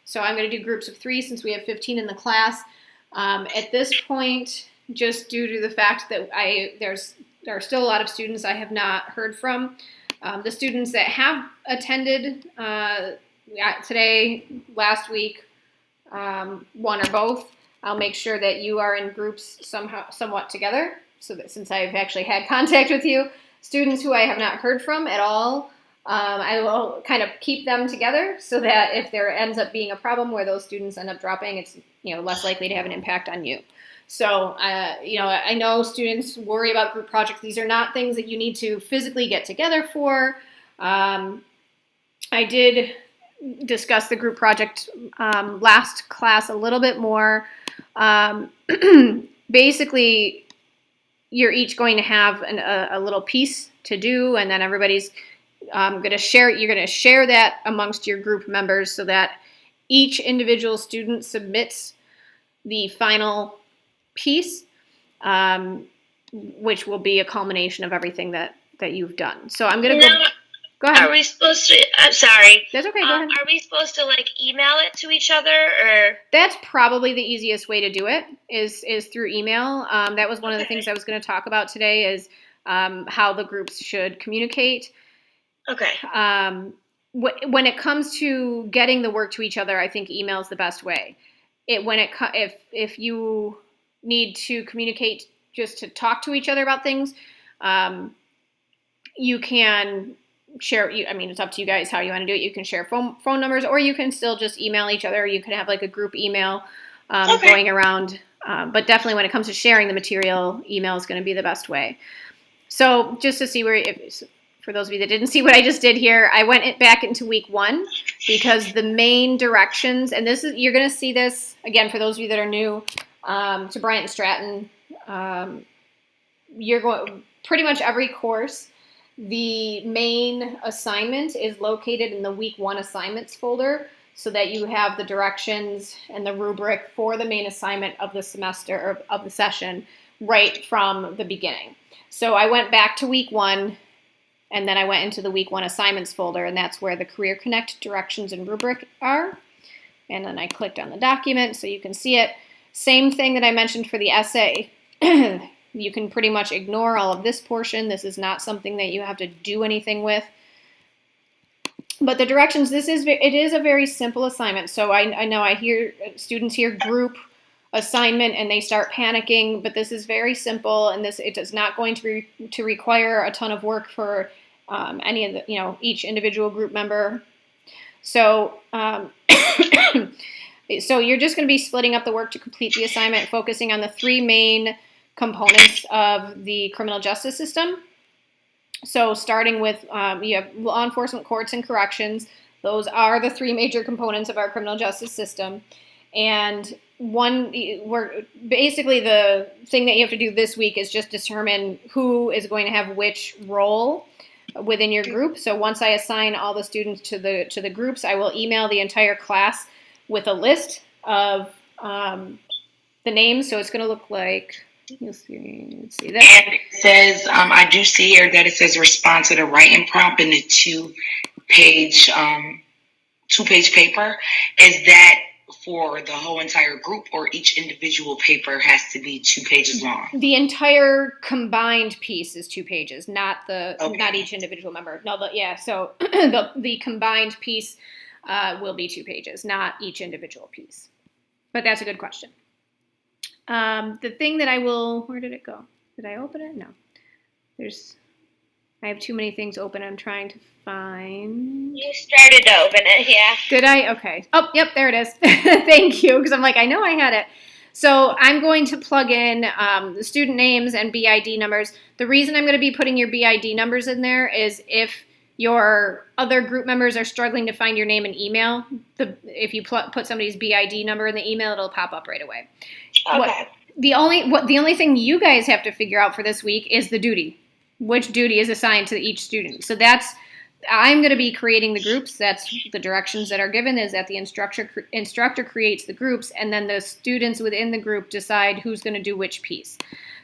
So I'm going to do groups of 3 since we have 15 in the class. At this point, just due to the fact that there are still a lot of students I have not heard from. The students that have attended today, last week, one or both, I'll make sure that you are in groups somewhat together, so that since I've actually had contact with you, students who I have not heard from at all, I will kind of keep them together so that if there ends up being a problem where those students end up dropping, it's less likely to have an impact on you. So I know students worry about group projects. These are not things that you need to physically get together for. I did discuss the group project last class a little bit more. Basically, you're each going to have a little piece to do, and then everybody's going to share. You're going to share that amongst your group members so that each individual student submits the final piece, which will be a culmination of everything that you've done. So I'm going to go ahead. Are we supposed to, I'm sorry. That's okay, go ahead. Are we supposed to email it to each other, or? That's probably the easiest way to do it is through email. That was one of the things I was going to talk about today is how the groups should communicate. Okay. When it comes to getting the work to each other, I think email is the best way. If you need to communicate just to talk to each other about things, you can share. It's up to you guys how you want to do it. You can share phone numbers, or you can still just email each other. You can have a group email going around. But definitely, when it comes to sharing the material, email is going to be the best way. So just to see for those of you that didn't see what I just did here, I went back into week 1 because the main directions, and you're going to see this again for those of you that are new to Bryant and Stratton. You're going pretty much every course. The main assignment is located in the week 1 assignments folder, so that you have the directions and the rubric for the main assignment of the semester or of the session right from the beginning. So I went back to week 1. And then I went into the week 1 assignments folder, and that's where the Career Connect directions and rubric are. And then I clicked on the document so you can see it. Same thing that I mentioned for the essay. You can pretty much ignore all of this portion. This is not something that you have to do anything with. But the directions, it is a very simple assignment. So I know I hear students hear group assignment and they start panicking, but this is very simple, and it is not going to require a ton of work for any of the, each individual group member. So so you're just going to be splitting up the work to complete the assignment, focusing on the three main components of the criminal justice system. So starting with, you have law enforcement, courts, and corrections. Those are the three major components of our criminal justice system. And basically the thing that you have to do this week is just determine who is going to have which role within your group. So once I assign all the students to the groups, I will email the entire class with a list of the names. So it's going to look like, let's see that. And it says, I do see here that it says respond to the writing prompt in the two-page paper. Is that for the whole entire group, or each individual paper has to be 2 pages long? The entire combined piece is 2 pages, not each individual member. No, so the combined piece will be 2 pages, not each individual piece. But that's a good question. The thing that where did it go? Did I open it? No. I have too many things open. I'm trying to find. You started to open it, yeah. Did I? Okay. Oh, yep, there it is. Thank you, because I'm like, I know I had it. So I'm going to plug in the student names and BID numbers. The reason I'm going to be putting your BID numbers in there is if your other group members are struggling to find your name and email, if you put somebody's BID number in the email, it'll pop up right away. Okay. The only thing you guys have to figure out for this week is the duty. Which duty is assigned to each student. So I'm going to be creating the groups. That's the directions that are given, is that the instructor creates the groups, and then the students within the group decide who's going to do which piece.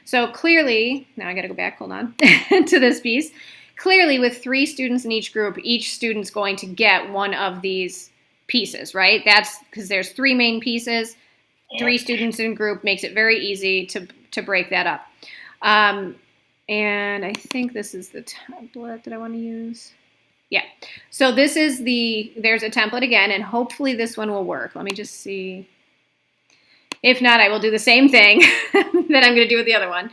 So clearly, now I got to go back, hold on, to this piece. Clearly, with 3 students in each group, each student's going to get one of these pieces, right? That's because there's 3 main pieces. 3 students in a group makes it very easy to break that up. And I think this is the template that I want to use. Yeah. So there's a template again, and hopefully this one will work. Let me just see. If not, I will do the same thing that I'm going to do with the other one.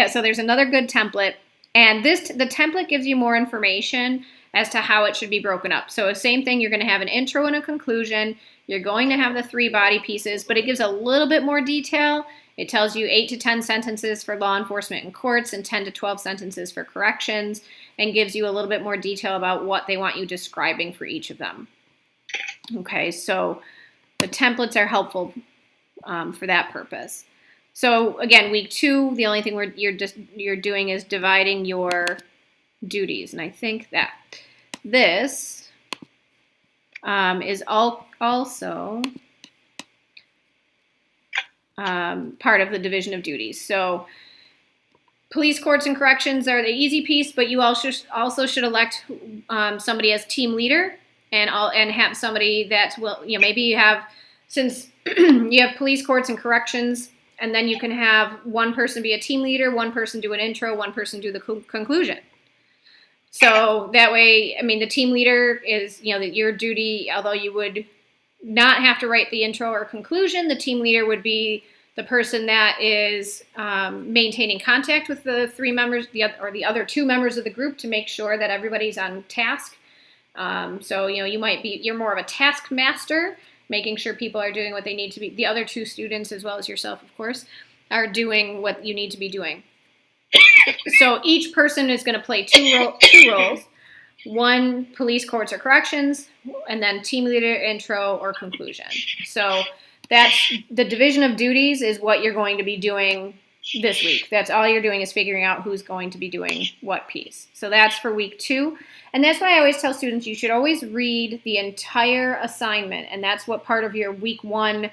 So there's another good template, and the template gives you more information as to how it should be broken up. So same thing, you're going to have an intro and a conclusion. You're going to have the 3 body pieces, but it gives a little bit more detail. It tells you 8 to 10 sentences for law enforcement and courts and 10 to 12 sentences for corrections, and gives you a little bit more detail about what they want you describing for each of them. Okay, so the templates are helpful for that purpose. So again, week 2, the only thing you're doing is dividing your duties, and I think that this is also part of the division of duties. So police, courts, and corrections are the easy piece, but you also should elect somebody as team leader, and have somebody that will, maybe you have, since you have police, courts, and corrections, and then you can have one person be a team leader, one person do an intro, one person do the conclusion. So that way, the team leader is, your duty, although you would not have to write the intro or conclusion, the team leader would be the person that is maintaining contact with the 3 members, the other 2 members of the group, to make sure that everybody's on task. So, you're more of a task master, making sure people are doing what they need to be. The other 2 students, as well as yourself, of course, are doing what you need to be doing. So each person is going to play 2 roles. 1 police, courts, or corrections, and then team leader, intro, or conclusion. So that's the division of duties, is what you're going to be doing this week. That's all you're doing, is figuring out who's going to be doing what piece. So that's for week 2. And that's why I always tell students you should always read the entire assignment. And that's what part of your week 1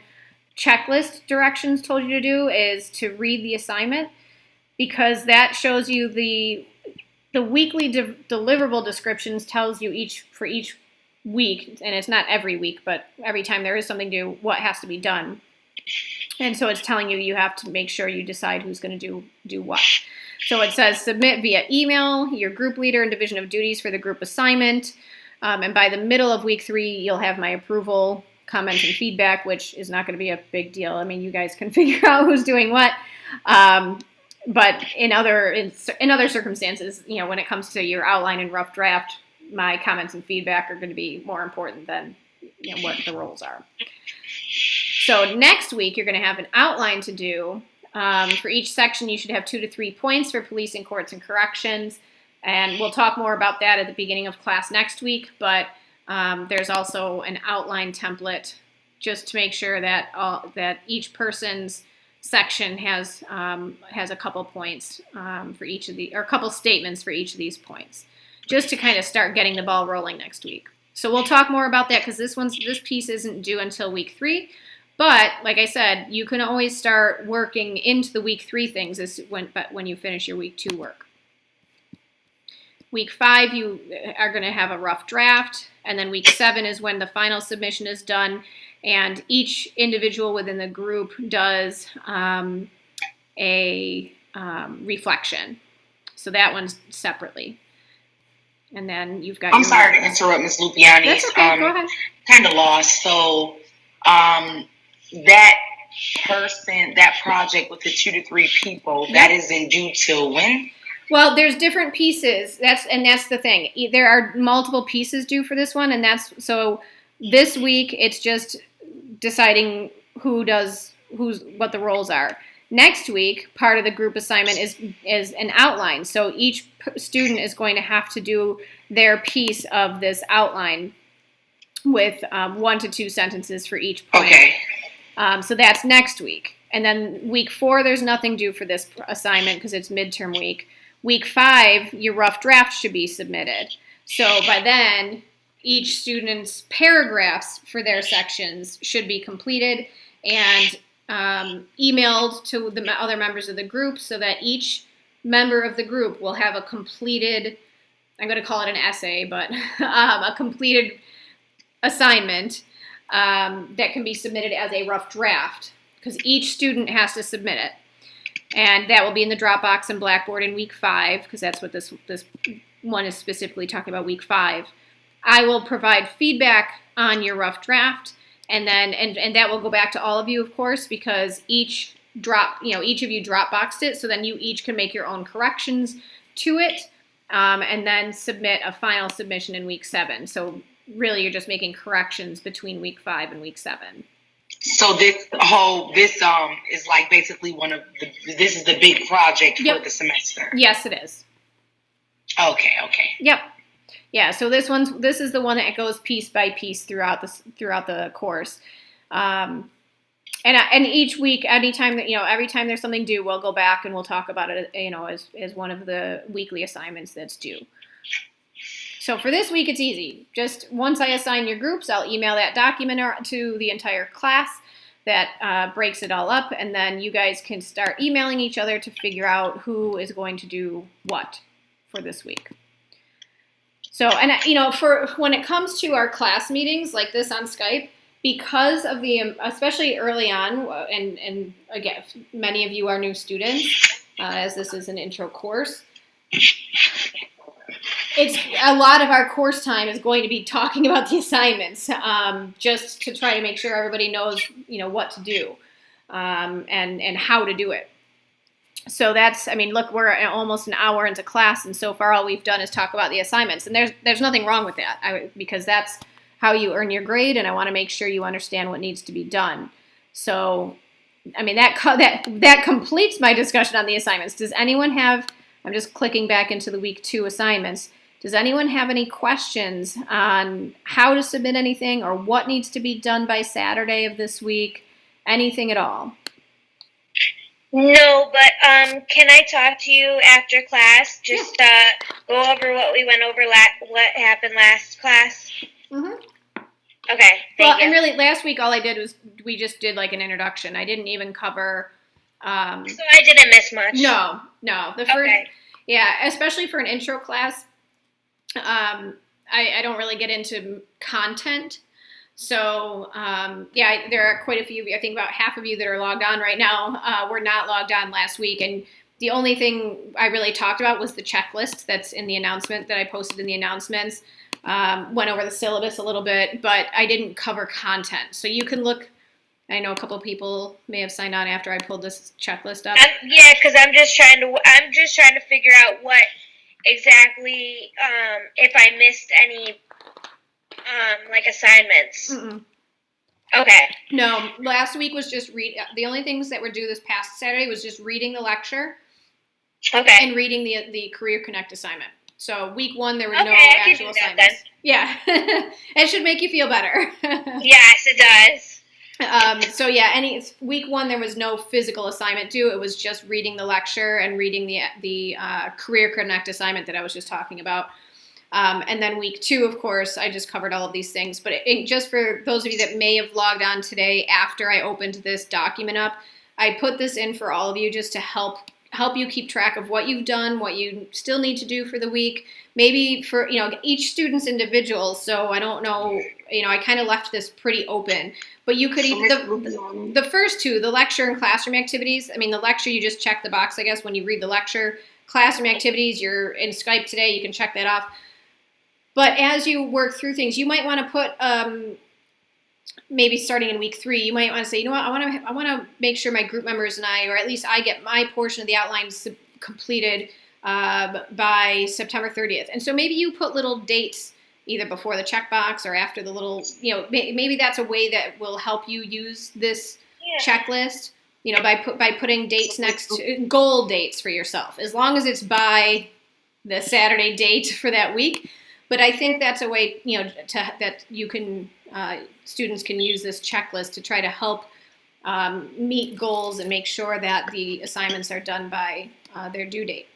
checklist directions told you to do, is to read the assignment, because that shows you the weekly deliverable descriptions, tells you for each week, and it's not every week, but every time there is something due, what has to be done. And so it's telling you have to make sure you decide who's going to do what. So it says submit via email your group leader and division of duties for the group assignment. And by the middle of week 3, you'll have my approval, comments, and feedback, which is not going to be a big deal. I mean, you guys can figure out who's doing what. But in other circumstances, when it comes to your outline and rough draft, my comments and feedback are going to be more important than what the roles are. So next week, you're going to have an outline to do. For each section, you should have 2 to 3 points for policing, courts, and corrections. And we'll talk more about that at the beginning of class next week. But there's also an outline template just to make sure that that each person's section has a couple points for each of or a couple statements for each of these points, just to kind of start getting the ball rolling next week. So we'll talk more about that because this piece isn't due until week 3. But like I said, you can always start working into the week 3 things when you finish your week 2 work. Week 5, you are going to have a rough draft, and then week 7 is when the final submission is done, and each individual within the group does a reflection. So that one's separately. And then you've got. I'm sorry to interrupt, Ms. Lupiani. That's okay. Go ahead. Kind of lost. So that project with the 2 to 3 people, that isn't due till when? Well, there's different pieces. That's the thing. There are multiple pieces due for this one, and so this week it's just deciding what the roles are. Next week, part of the group assignment is an outline. So each student is going to have to do their piece of this outline with 1 to 2 sentences for each point. Okay. So that's next week. And then week 4, there's nothing due for this assignment because it's midterm week. Week 5, your rough draft should be submitted. So by then, each student's paragraphs for their sections should be completed and emailed to the other members of the group so that each member of the group will have a completed, I'm going to call it an essay, but a completed assignment that can be submitted as a rough draft because each student has to submit it. And that will be in the Dropbox and Blackboard in week 5 because that's what this one is specifically talking about, week 5. I will provide feedback on your rough draft, and then and that will go back to all of you, of course, because each of you Dropboxed it, so then you each can make your own corrections to it, and then submit a final submission in week 7. So really, you're just making corrections between week 5 and week 7. So this is like basically this is the big project for the semester. Yes, it is. Okay. Yep. Yeah. So this is the one that goes piece by piece throughout the course, and each week, every time there's something due, we'll go back and we'll talk about it, as one of the weekly assignments that's due. So for this week, it's easy. Just once I assign your groups, I'll email that document to the entire class that breaks it all up, and then you guys can start emailing each other to figure out who is going to do what for this week. So, and for when it comes to our class meetings like this on Skype, because of especially early on, and again, many of you are new students, as this is an intro course. It's a lot of our course time is going to be talking about the assignments, just to try to make sure everybody knows, what to do, and how to do it. So look, we're almost an hour into class, and so far all we've done is talk about the assignments, and there's nothing wrong with that, because that's how you earn your grade, and I want to make sure you understand what needs to be done. So, that completes my discussion on the assignments. Does anyone have? I'm just clicking back into the week 2 assignments. Does anyone have any questions on how to submit anything or what needs to be done by Saturday of this week? Anything at all? No, but can I talk to you after class? Just go over what we went over, what happened last class? Mm-hmm. Okay, thank you. And really, last week all I did was we just did like an introduction. I didn't even cover... so I didn't miss much? No. The first... Okay. Yeah, especially for an intro class, I don't really get into content. So, yeah, there are quite a few, I think about half of you that are logged on right now were not logged on last week. And the only thing I really talked about was the checklist that's in the announcement that I posted in the announcements. Went over the syllabus a little bit, but I didn't cover content. So you can look, I know a couple people may have signed on after I pulled this checklist up. Yeah, because I'm just trying to figure out what exactly, if I missed any, like assignments. Mm-mm. Okay. No, last week was just the only things that were due this past Saturday was just reading the lecture. Okay. And reading the Career Connect assignment. So week 1 there were no I actual assignments. Then. Yeah, it should make you feel better. Yes, it does. So yeah, week 1 there was no physical assignment due. It was just reading the lecture and reading the Career Connect assignment that I was just talking about. And then week 2, of course, I just covered all of these things. But just for those of you that may have logged on today after I opened this document up, I put this in for all of you just to help you keep track of what you've done, what you still need to do for the week. Maybe for, each student's individual. So I don't know, I kind of left this pretty open. But you could the first 2, the lecture and classroom activities. I mean, the lecture, you just check the box, I guess, when you read the lecture. Classroom activities, you're in Skype today, you can check that off. But as you work through things, you might want to put, maybe starting in week 3, you might want to say, you know what, I want to make sure my group members and I, or at least I get my portion of the outlines completed by September 30th. And so maybe you put little dates either before the checkbox or after the little, maybe that's a way that will help you use this checklist, by putting dates next to goal dates for yourself, as long as it's by the Saturday date for that week. But I think that's a way, that you can, students can use this checklist to try to help meet goals and make sure that the assignments are done by their due date.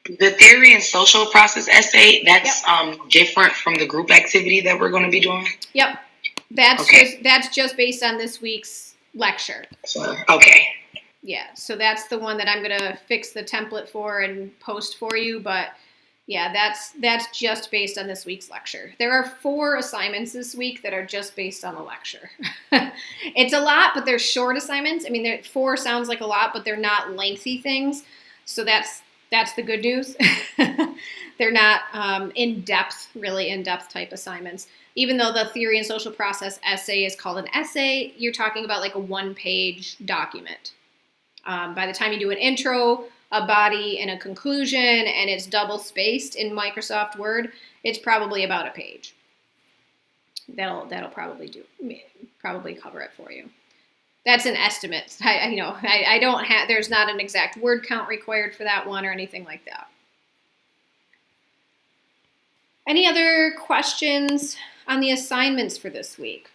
The theory and social process essay, that's different from the group activity that we're going to be doing? Yep. That's just based on this week's lecture. Okay. Yeah, so that's the one that I'm going to fix the template for and post for you, but yeah, that's just based on this week's lecture. There are 4 assignments this week that are just based on the lecture. It's a lot, but they're short assignments. I mean, 4 sounds like a lot, but they're not lengthy things. So that's the good news. They're not really in-depth type assignments. Even though the theory and social process essay is called an essay, you're talking about like a 1-page document. By the time you do an intro, a body, and a conclusion, and it's double spaced in Microsoft Word, it's probably about a page. That'll probably cover it for you. That's an estimate. I don't have. There's not an exact word count required for that one or anything like that. Any other questions on the assignments for this week?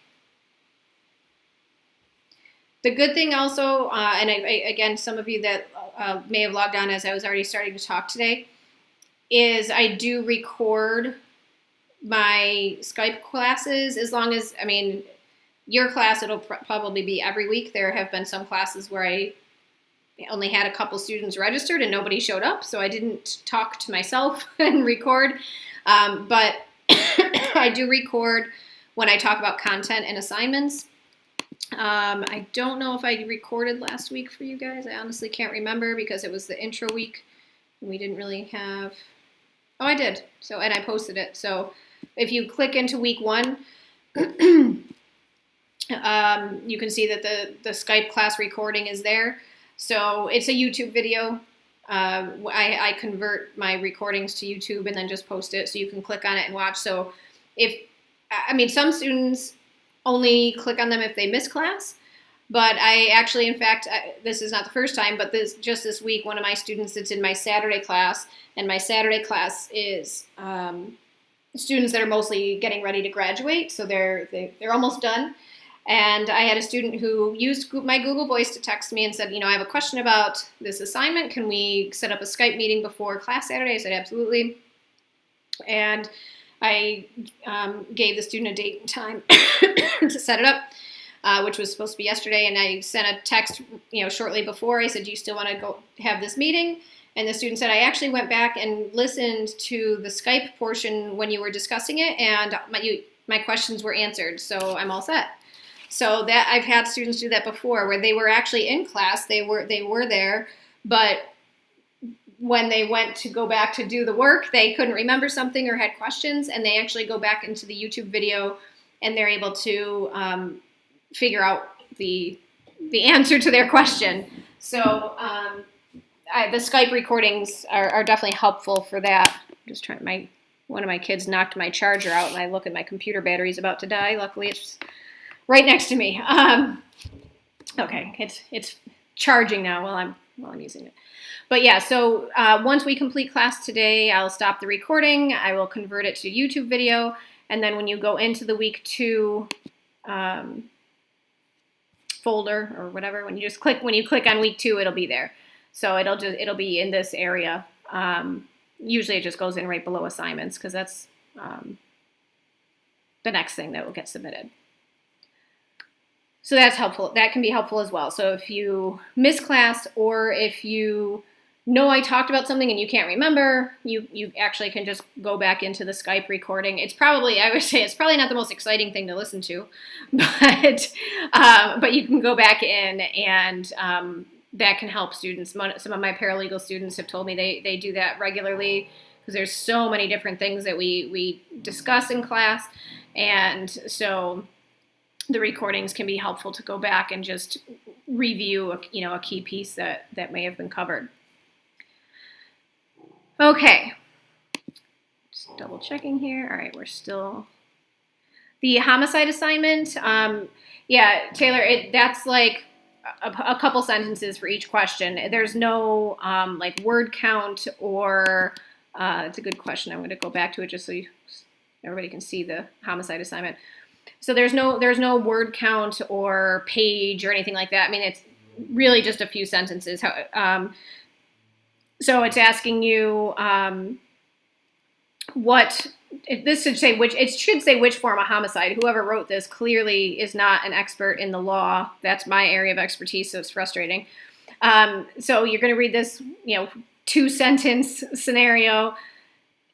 The good thing also, and again, some of you that may have logged on as I was already starting to talk today, is I do record my Skype classes as long as, your class, it'll probably be every week. There have been some classes where I only had a couple students registered and nobody showed up, so I didn't talk to myself and record. But I do record when I talk about content and assignments. I don't know if I recorded last week for you guys. I honestly can't remember because it was the intro week and we didn't really have... Oh, I did. And I posted it. So if you click into week 1, you can see that the Skype class recording is there. So it's a YouTube video. I convert my recordings to YouTube and then just post it so you can click on it and watch. So some students only click on them if they miss class. But I actually, in fact, this is not the first time, but just this week, one of my students that's in my Saturday class, and my Saturday class is students that are mostly getting ready to graduate, so they're almost done. And I had a student who used my Google Voice to text me and said, I have a question about this assignment. Can we set up a Skype meeting before class Saturday? I said, absolutely. And I gave the student a date and time to set it up, which was supposed to be yesterday. And I sent a text, shortly before. I said, do you still want to go have this meeting? And the student said, I actually went back and listened to the Skype portion when you were discussing it, and my questions were answered, so I'm all set. So that I've had students do that before, where they were actually in class, they were there, but when they went to go back to do the work, they couldn't remember something or had questions, and they actually go back into the YouTube video, and they're able to figure out the answer to their question. So the Skype recordings are definitely helpful for that. I'm just trying. One of my kids knocked my charger out, and I look at my computer battery's about to die. Luckily, it's right next to me. Okay, it's charging now while I'm using it. But yeah, so once we complete class today, I'll stop the recording. I will convert it to YouTube video, and then when you go into the week 2 folder or whatever, when you click on week 2, it'll be there. So it'll be in this area. Usually it just goes in right below assignments, because that's the next thing that will get submitted. So that's helpful. That can be helpful as well. So if you miss class, or if you know I talked about something and you can't remember, you actually can just go back into the Skype recording. I would say it's probably not the most exciting thing to listen to, but you can go back in, and that can help students. Some of my paralegal students have told me they do that regularly, because there's so many different things that we discuss in class, and so the recordings can be helpful to go back and just review a key piece that may have been covered. Okay, just double checking here. All right, we're still the homicide assignment. Yeah, Taylor, that's like a couple sentences for each question. There's no like word count, or it's a good question. I'm going to go back to it just so everybody can see the homicide assignment. So there's no word count or page or anything like that. I mean, it's really just a few sentences. So it's asking you it should say which form of homicide. Whoever wrote this clearly is not an expert in the law. That's my area of expertise, so it's frustrating. So you're going to read this, 2-sentence scenario.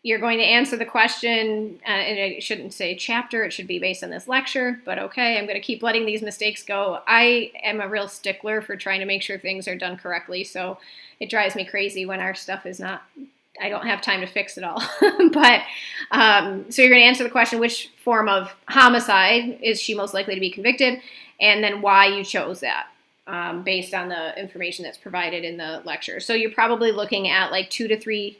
You're going to answer the question, and it shouldn't say chapter. It should be based on this lecture, but okay, I'm going to keep letting these mistakes go. I am a real stickler for trying to make sure things are done correctly, so it drives me crazy when our stuff is not, I don't have time to fix it all. But, so you're going to answer the question, which form of homicide is she most likely to be convicted, and then why you chose that, based on the information that's provided in the lecture. So you're probably looking at like 2 to 3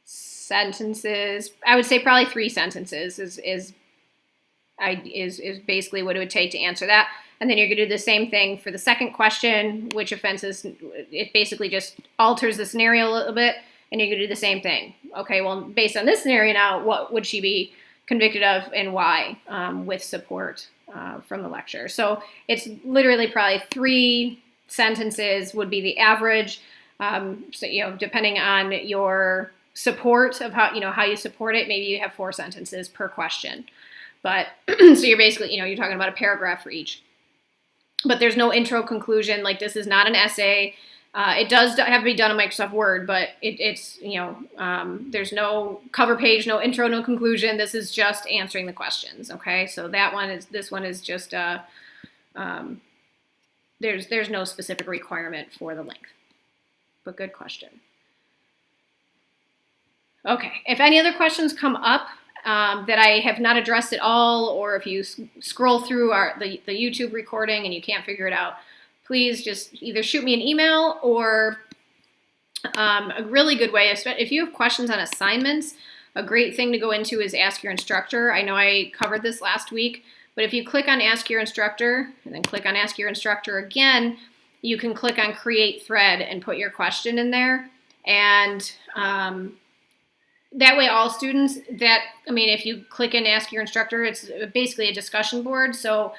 sentences. I would say probably 3 sentences is basically what it would take to answer that. And then you're going to do the same thing for the second question, which offenses, it basically just alters the scenario a little bit, and you're going to do the same thing. Okay, well, based on this scenario now, what would she be convicted of and why, with support from the lecture. So it's literally probably 3 sentences would be the average. So, depending on your support of how you support it, maybe you have 4 sentences per question. But so you're basically, you're talking about a paragraph for each. But there's no intro conclusion. Like, this is not an essay. It does have to be done in Microsoft Word, but it's there's no cover page, no intro, no conclusion. This is just answering the questions. Okay, so this one is just there's no specific requirement for the length, but good question. Okay, if any other questions come up that I have not addressed at all, or if you scroll through the YouTube recording and you can't figure it out, please just either shoot me an email, or a really good way, if you have questions on assignments, a great thing to go into is Ask Your Instructor. I know I covered this last week, but if you click on Ask Your Instructor and then click on Ask Your Instructor again, you can click on Create Thread and put your question in there. And that way all students if you click in Ask Your Instructor, it's basically a discussion board. So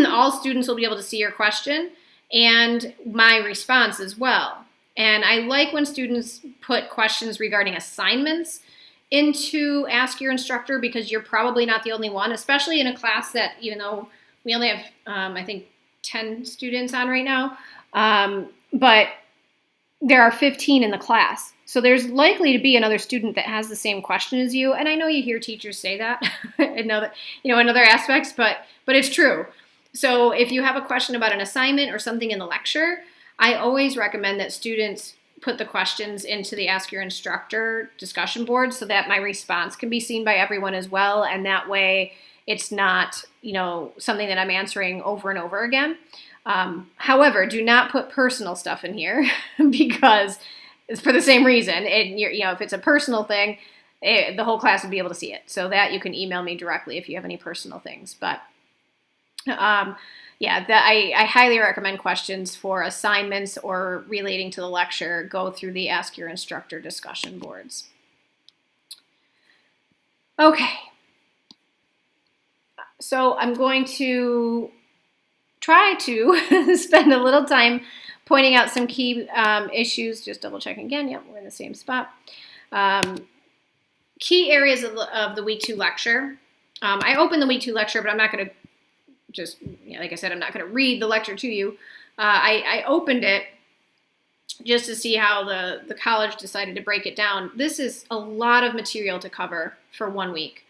all students will be able to see your question and my response as well. And I like when students put questions regarding assignments into Ask Your Instructor, because you're probably not the only one, especially in a class that, even though we only have, I think, 10 students on right now. But there are 15 in the class. So there's likely to be another student that has the same question as you. And I know you hear teachers say that in other, in other aspects, but it's true. So if you have a question about an assignment or something in the lecture, I always recommend that students put the questions into the Ask Your Instructor discussion board so that my response can be seen by everyone as well. And that way it's not, something that I'm answering over and over again. However, do not put personal stuff in here because it's for the same reason. If it's a personal thing, the whole class would be able to see it. So that you can email me directly if you have any personal things. But I highly recommend questions for assignments or relating to the lecture go through the Ask Your Instructor discussion boards. Okay. So I'm going to try to spend a little time pointing out some key issues. Just double checking again. Yep, we're in the same spot. Key areas of the week 2 lecture. I opened the week 2 lecture, but I'm not going to just, like I said, I'm not going to read the lecture to you. I opened it just to see how the college decided to break it down. This is a lot of material to cover for 1 week.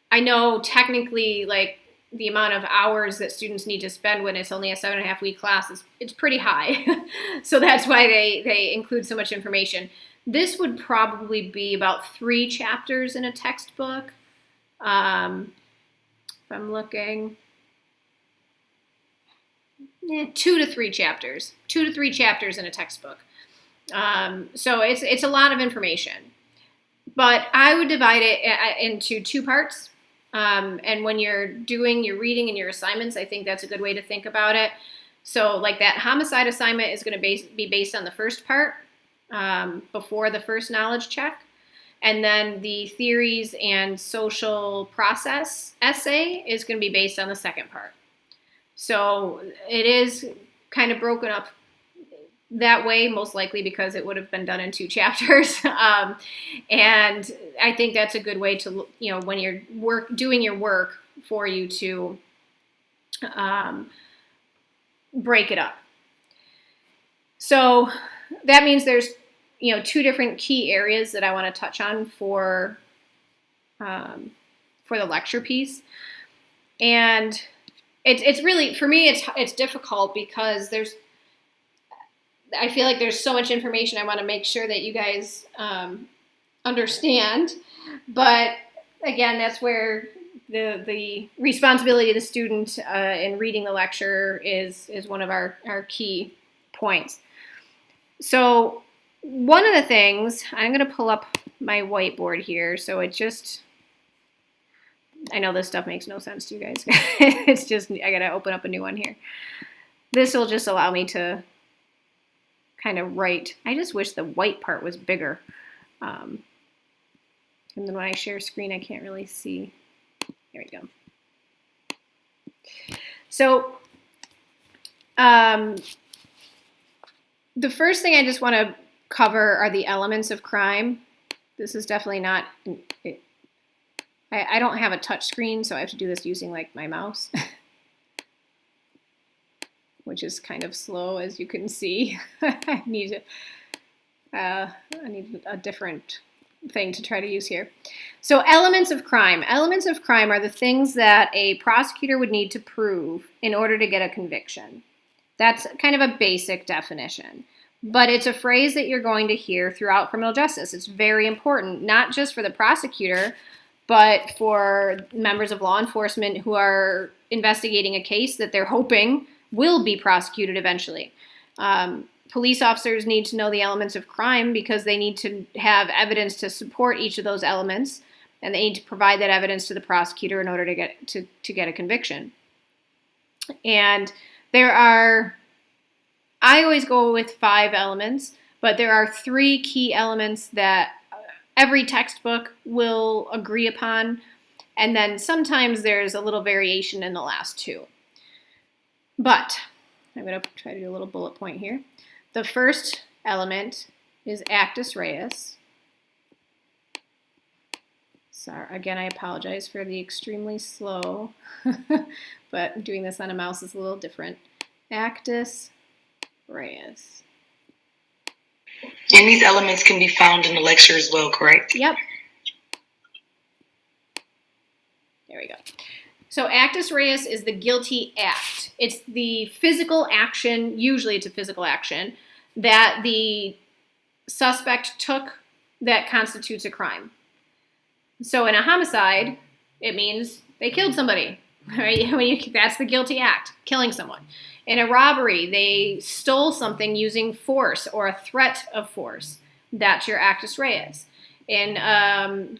I know technically, like, the amount of hours that students need to spend when it's only a 7.5 week class it's pretty high. So that's why they include so much information. This would probably be about 3 chapters in a textbook. If I'm looking, 2 to 3 chapters. 2 to 3 chapters in a textbook. So it's a lot of information. But I would divide it into 2 parts. And when you're doing your reading and your assignments, I think that's a good way to think about it. So like that homicide assignment is going to be based on the first part before the first knowledge check. And then the theories and social process essay is going to be based on the second part. So it is kind of broken up that way, most likely because it would have been done in 2 chapters. And I think that's a good way to, when you're doing your work for you to break it up. So that means there's, 2 different key areas that I want to touch on for the lecture piece. And it's really, for me, it's difficult because I feel like there's so much information I want to make sure that you guys understand. But again, that's where the responsibility of the student in reading the lecture is one of our key points. So one of the things, I'm going to pull up my whiteboard here. So I know this stuff makes no sense to you guys. It's just, I got to open up a new one here. This will just allow me to kind of write. I just wish the white part was bigger. And then when I share screen, I can't really see. There we go. So the first thing I just want to cover are the elements of crime. This is definitely not, I don't have a touch screen, so I have to do this using like my mouse. Which is kind of slow, as you can see. I need a different thing to try to use here. So elements of crime. Elements of crime are the things that a prosecutor would need to prove in order to get a conviction. That's kind of a basic definition. But it's a phrase that you're going to hear throughout criminal justice. It's very important, not just for the prosecutor, but for members of law enforcement who are investigating a case that they're hoping will be prosecuted eventually. Police officers need to know the elements of crime because they need to have evidence to support each of those elements, and they need to provide that evidence to the prosecutor in order to get a conviction. And I always go with 5 elements, but there are 3 key elements that every textbook will agree upon, and then sometimes there's a little variation in the last 2. But I'm going to try to do a little bullet point here. The first element is actus reus. Sorry, again, I apologize for the extremely slow, but doing this on a mouse is a little different. Actus reus. And these elements can be found in the lecture as well, correct? Yep. There we go. So actus reus is the guilty act. It's the physical action, usually it's a physical action, that the suspect took that constitutes a crime. So in a homicide, it means they killed somebody, right? That's the guilty act, killing someone. In a robbery, they stole something using force or a threat of force. That's your actus reus. In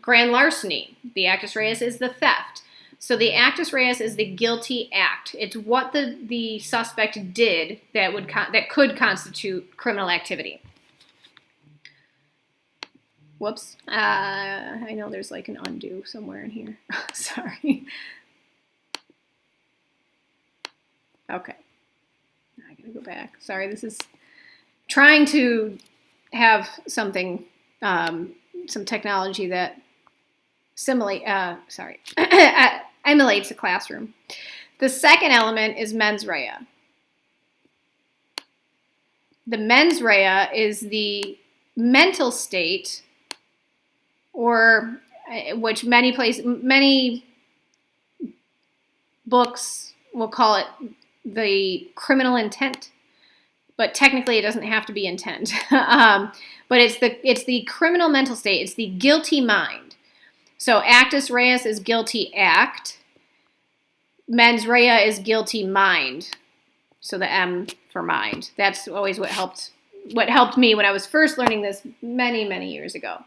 grand larceny, the actus reus is the theft. So the actus reus is the guilty act. It's what the suspect did that could constitute criminal activity. Whoops. I know there's like an undo somewhere in here. Sorry. Okay. I gotta go back. Sorry, this is trying to have something, some technology that emulates a classroom. The second element is mens rea. The mens rea is the mental state, or which many books will call it the criminal intent, but technically it doesn't have to be intent. But it's the criminal mental state. It's the guilty mind. So actus reus is guilty act. Mens rea is guilty mind. So the M for mind. That's always what helped me when I was first learning this many, many years ago.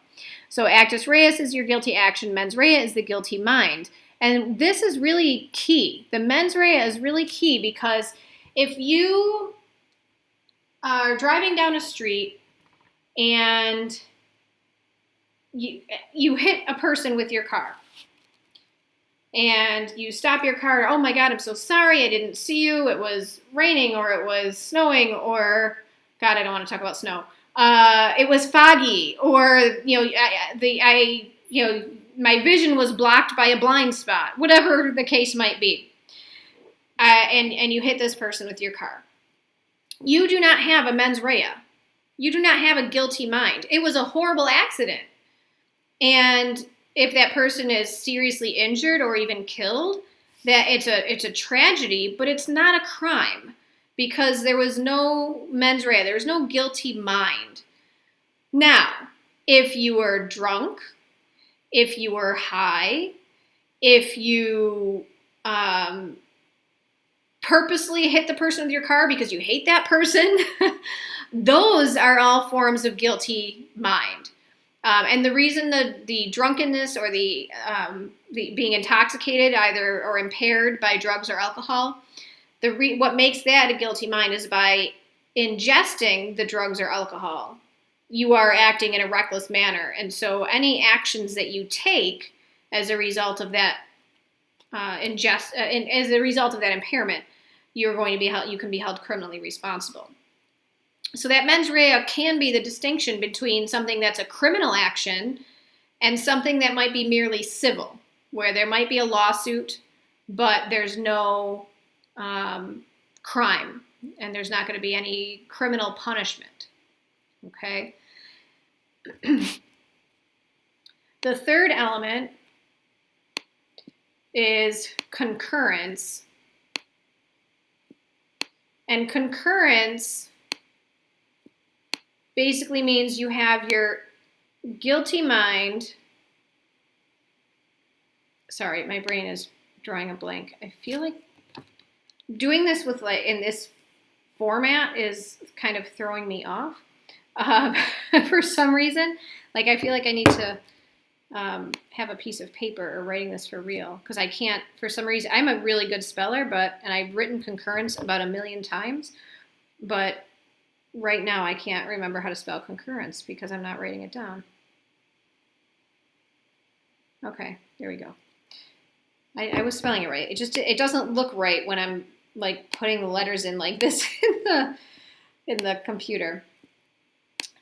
So actus reus is your guilty action. Mens rea is the guilty mind. And this is really key. The mens rea is really key because if you are driving down a street and you hit a person with your car and you stop your car, oh my God, I'm so sorry, I didn't see you, it was raining or it was snowing or, God, I don't want to talk about snow. It was foggy or, my vision was blocked by a blind spot, whatever the case might be. And you hit this person with your car. You do not have a mens rea. You do not have a guilty mind. It was a horrible accident. And if that person is seriously injured or even killed, that it's a tragedy, but it's not a crime because there was no mens rea. There was no guilty mind. Now, if you were drunk, if you were high, if you purposely hit the person with your car because you hate that person, those are all forms of guilty mind. And the reason the drunkenness or the being intoxicated either or impaired by drugs or alcohol, what makes that a guilty mind is by ingesting the drugs or alcohol. You are acting in a reckless manner. And so any actions that you take as a result of that as a result of that impairment, you can be held criminally responsible. So that mens rea can be the distinction between something that's a criminal action and something that might be merely civil, where there might be a lawsuit, but there's no crime, and there's not going to be any criminal punishment. Okay? The third element is concurrence. And concurrence basically means you have your guilty mind. Sorry, my brain is drawing a blank. I feel like doing this with in this format is kind of throwing me off for some reason. I feel like I need to have a piece of paper or writing this for real because I can't, for some reason. I'm a really good speller, and I've written concurrence about 1,000,000 times, but right now I can't remember how to spell concurrence because I'm not writing it down. Okay, there we go. I was spelling it right. It doesn't look right when I'm putting the letters in like this in the computer.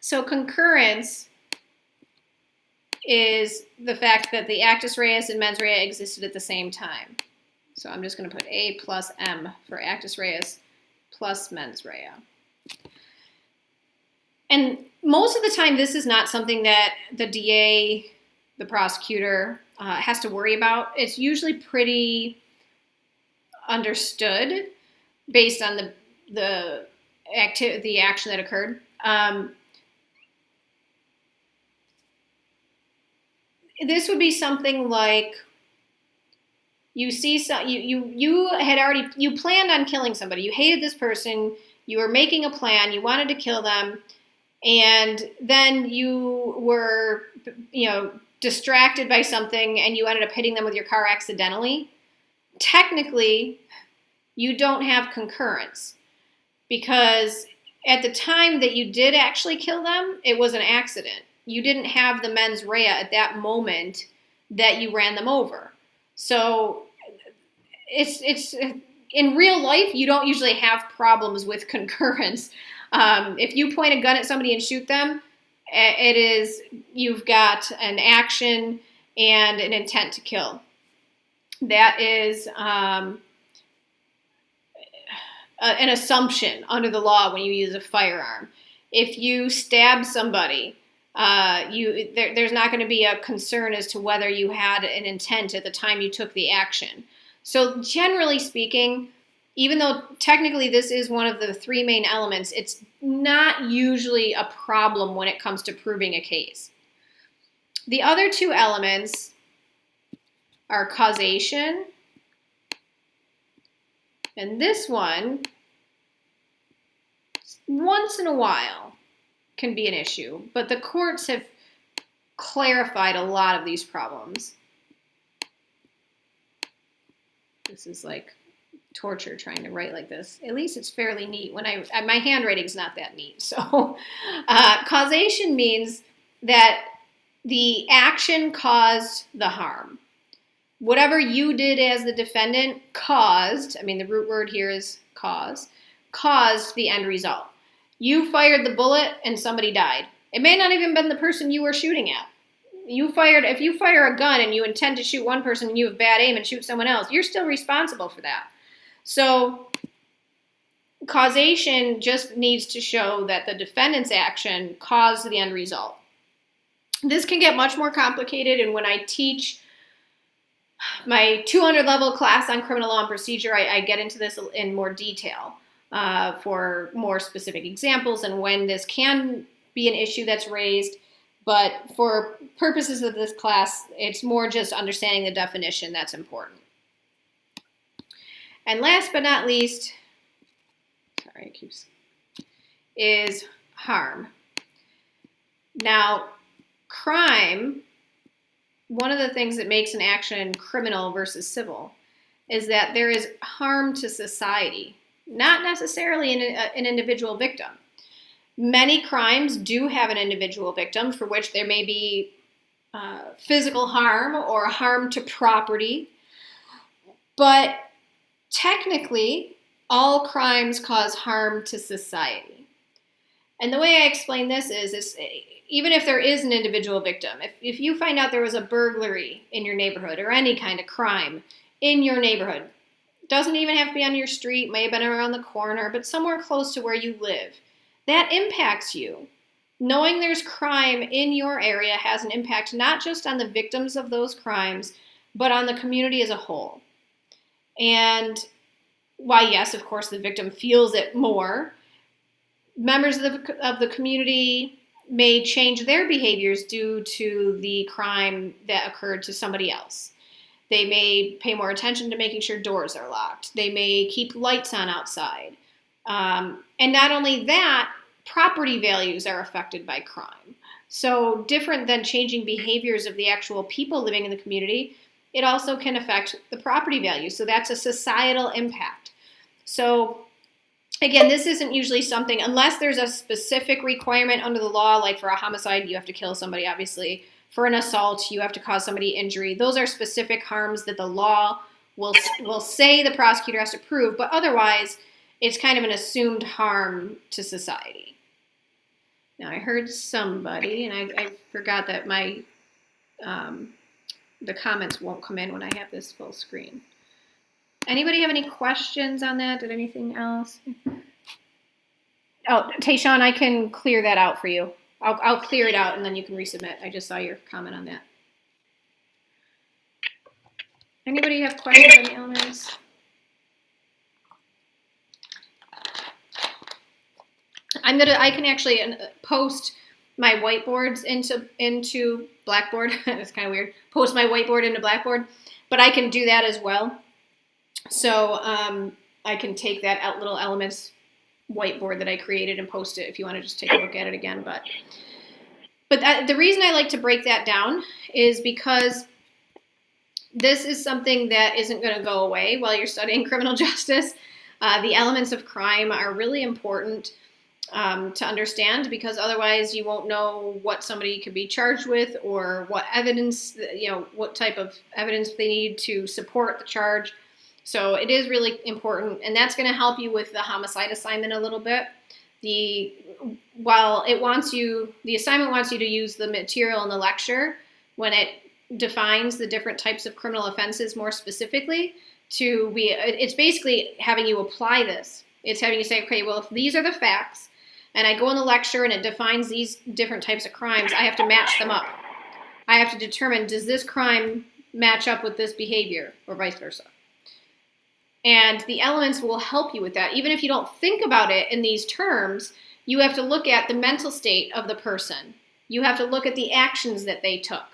So concurrence is the fact that the actus reus and mens rea existed at the same time. So I'm just going to put A plus M for actus reus plus mens rea. And most of the time, this is not something that the DA, the prosecutor, has to worry about. It's usually pretty understood based on the action that occurred. This would be something like you planned on killing somebody. You hated this person. You were making a plan. You wanted to kill them, and then you were, distracted by something, and you ended up hitting them with your car accidentally. Technically, you don't have concurrence, because at the time that you did actually kill them, it was an accident. You didn't have the mens rea at that moment that you ran them over. So it's in real life, you don't usually have problems with concurrence. If you point a gun at somebody and shoot them, you've got an action and an intent to kill. That is an assumption under the law when you use a firearm. If you stab somebody, there's not going to be a concern as to whether you had an intent at the time you took the action. So generally speaking, even though technically this is one of the three main elements, it's not usually a problem when it comes to proving a case. The other two elements are causation, and this one, once in a while, can be an issue, but the courts have clarified a lot of these problems. This is like torture trying to write like this. At least it's fairly neat. My handwriting's not that neat. So causation means that the action caused the harm. Whatever you did as the defendant caused, the root word here is caused the end result. You fired the bullet and somebody died. It may not even been the person you were shooting at. If you fire a gun and you intend to shoot one person and you have bad aim and shoot someone else, you're still responsible for that. So causation just needs to show that the defendant's action caused the end result. This can get much more complicated, and when I teach my 200 level class on criminal law and procedure, I get into this in more detail for more specific examples and when this can be an issue that's raised. But for purposes of this class, it's more just understanding the definition that's important. And last but not least, is harm. Now, crime, one of the things that makes an action criminal versus civil is that there is harm to society, not necessarily an individual victim. Many crimes do have an individual victim for which there may be physical harm or harm to property, but technically, all crimes cause harm to society. And the way I explain this is even if there is an individual victim, if you find out there was a burglary in your neighborhood or any kind of crime in your neighborhood, doesn't even have to be on your street, may have been around the corner, but somewhere close to where you live, that impacts you. Knowing there's crime in your area has an impact not just on the victims of those crimes, but on the community as a whole. And while, yes, of course, the victim feels it more, members of the community may change their behaviors due to the crime that occurred to somebody else. They may pay more attention to making sure doors are locked. They may keep lights on outside. And not only that, property values are affected by crime. So different than changing behaviors of the actual people living in the community, it also can affect the property value. So that's a societal impact. So again, this isn't usually something, unless there's a specific requirement under the law, like for a homicide, you have to kill somebody, obviously. For an assault, you have to cause somebody injury. Those are specific harms that the law will say the prosecutor has to prove, but otherwise, it's kind of an assumed harm to society. Now, I heard somebody, and I forgot that the comments won't come in when I have this full screen. Anybody have any questions on that? Did anything else? Oh, Tayshawn, I can clear that out for you. I'll clear it out and then you can resubmit. I just saw your comment on that. Anybody have questions on the elements? I can actually post my whiteboards into Blackboard. It's kind of weird. Post my whiteboard into Blackboard, but I can do that as well. So I can take that little elements whiteboard that I created and post it if you want to just take a look at it again. But the reason I like to break that down is because this is something that isn't going to go away while you're studying criminal justice. The elements of crime are really important to understand, because otherwise you won't know what somebody could be charged with or what evidence, what type of evidence they need to support the charge. So it is really important, and that's going to help you with the homicide assignment a little bit. The assignment wants you to use the material in the lecture when it defines the different types of criminal offenses more specifically. It's basically having you apply this. It's having you say, okay, well, if these are the facts, and I go in the lecture and it defines these different types of crimes, I have to match them up. I have to determine, does this crime match up with this behavior, or vice versa? And the elements will help you with that. Even if you don't think about it in these terms, you have to look at the mental state of the person. You have to look at the actions that they took.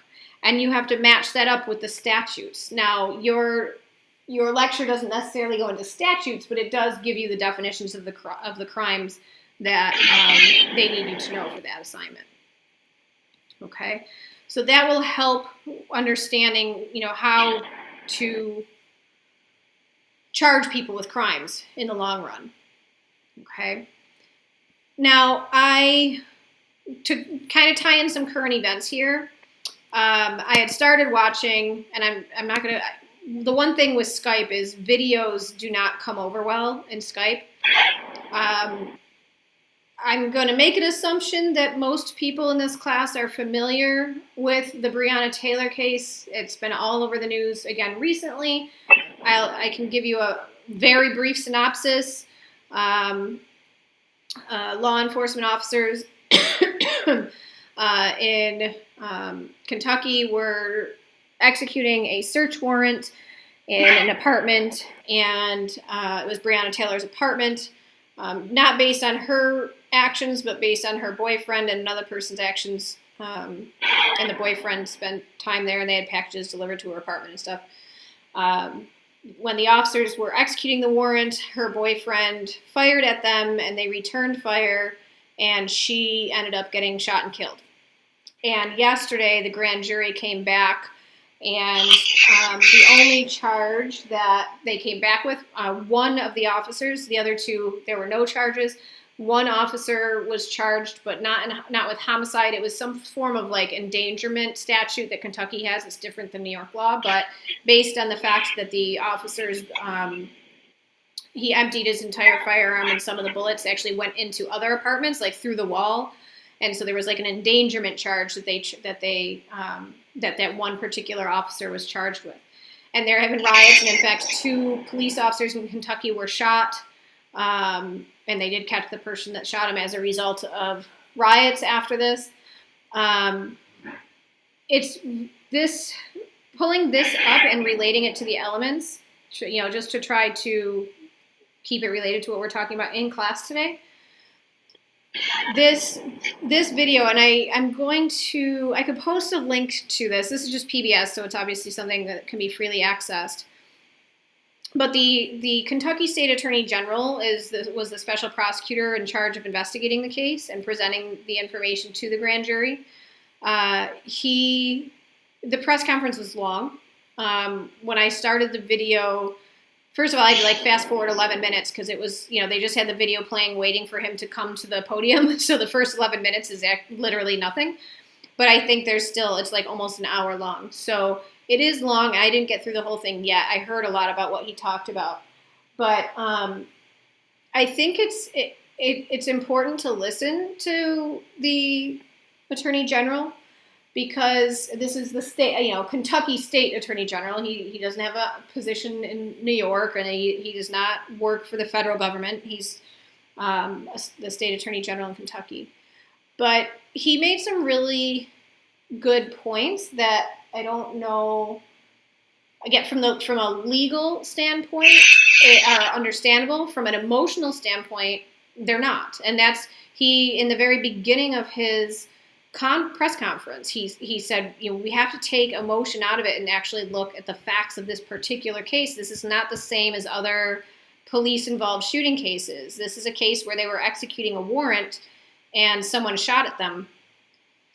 And you have to match that up with the statutes. Now, your lecture doesn't necessarily go into statutes, but it does give you the definitions of the crimes that they need you to know for that assignment. Okay? So that will help understanding, how to charge people with crimes in the long run. Okay? Now, to kind of tie in some current events here, I had started watching, and I'm not going to, the one thing with Skype is videos do not come over well in Skype. I'm going to make an assumption that most people in this class are familiar with the Breonna Taylor case. It's been all over the news again recently. I can give you a very brief synopsis. Law enforcement officers in Kentucky were executing a search warrant in an apartment, and it was Breonna Taylor's apartment, not based on her actions, but based on her boyfriend and another person's actions. And the boyfriend spent time there, and they had packages delivered to her apartment and stuff. When the officers were executing the warrant, her boyfriend fired at them, and they returned fire, and she ended up getting shot and killed. And yesterday, the grand jury came back, and the only charge that they came back with, one of the officers, the other two, there were no charges. One officer was charged, but not with homicide. It was some form of endangerment statute that Kentucky has. It's different than New York law, but based on the fact that the officers, he emptied his entire firearm, and some of the bullets actually went into other apartments, through the wall. And so there was an endangerment charge that one particular officer was charged with. And there have been riots, and in fact, 2 police officers in Kentucky were shot. And they did catch the person that shot him as a result of riots after this. It's this, pulling this up and relating it to the elements, just to try to keep it related to what we're talking about in class today. This video, and I could post a link to this. This is just PBS, so it's obviously something that can be freely accessed. But the Kentucky State Attorney General was the special prosecutor in charge of investigating the case and presenting the information to the grand jury. The press conference was long. When I started the video, first of all, I had to fast forward 11 minutes because it was, they just had the video playing waiting for him to come to the podium. So the first 11 minutes is literally nothing. But I think it's almost an hour long. So it is long. I didn't get through the whole thing yet. I heard a lot about what he talked about. But I think it's important to listen to the Attorney General, because this is the state, Kentucky State Attorney General. He doesn't have a position in New York, and he does not work for the federal government. He's the state attorney general in Kentucky. But he made some really good points that I don't know. Again, from a legal standpoint, are understandable. From an emotional standpoint, they're not. And that's in the very beginning of his press conference, he said, we have to take emotion out of it and actually look at the facts of this particular case. This is not the same as other police-involved shooting cases. This is a case where they were executing a warrant and someone shot at them.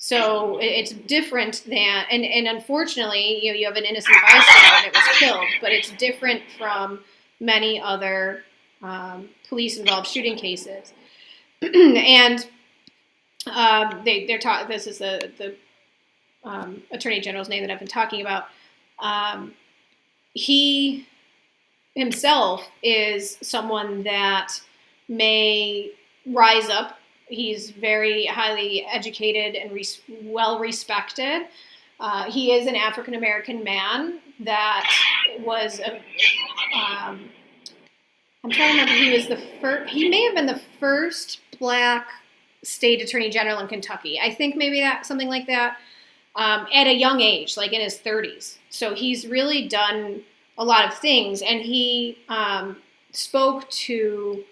So it's different than, and unfortunately, you have an innocent bystander that was killed, but it's different from many other police-involved shooting cases. And they're talking. This is the Attorney General's name that I've been talking about. He himself is someone that may rise up. He's very highly educated and well respected. He is an African American man that was. I'm trying to remember. He was the first. He may have been the first Black state attorney general in Kentucky. I think maybe something like that. At a young age, like in his 30s. So he's really done a lot of things, and he spoke to.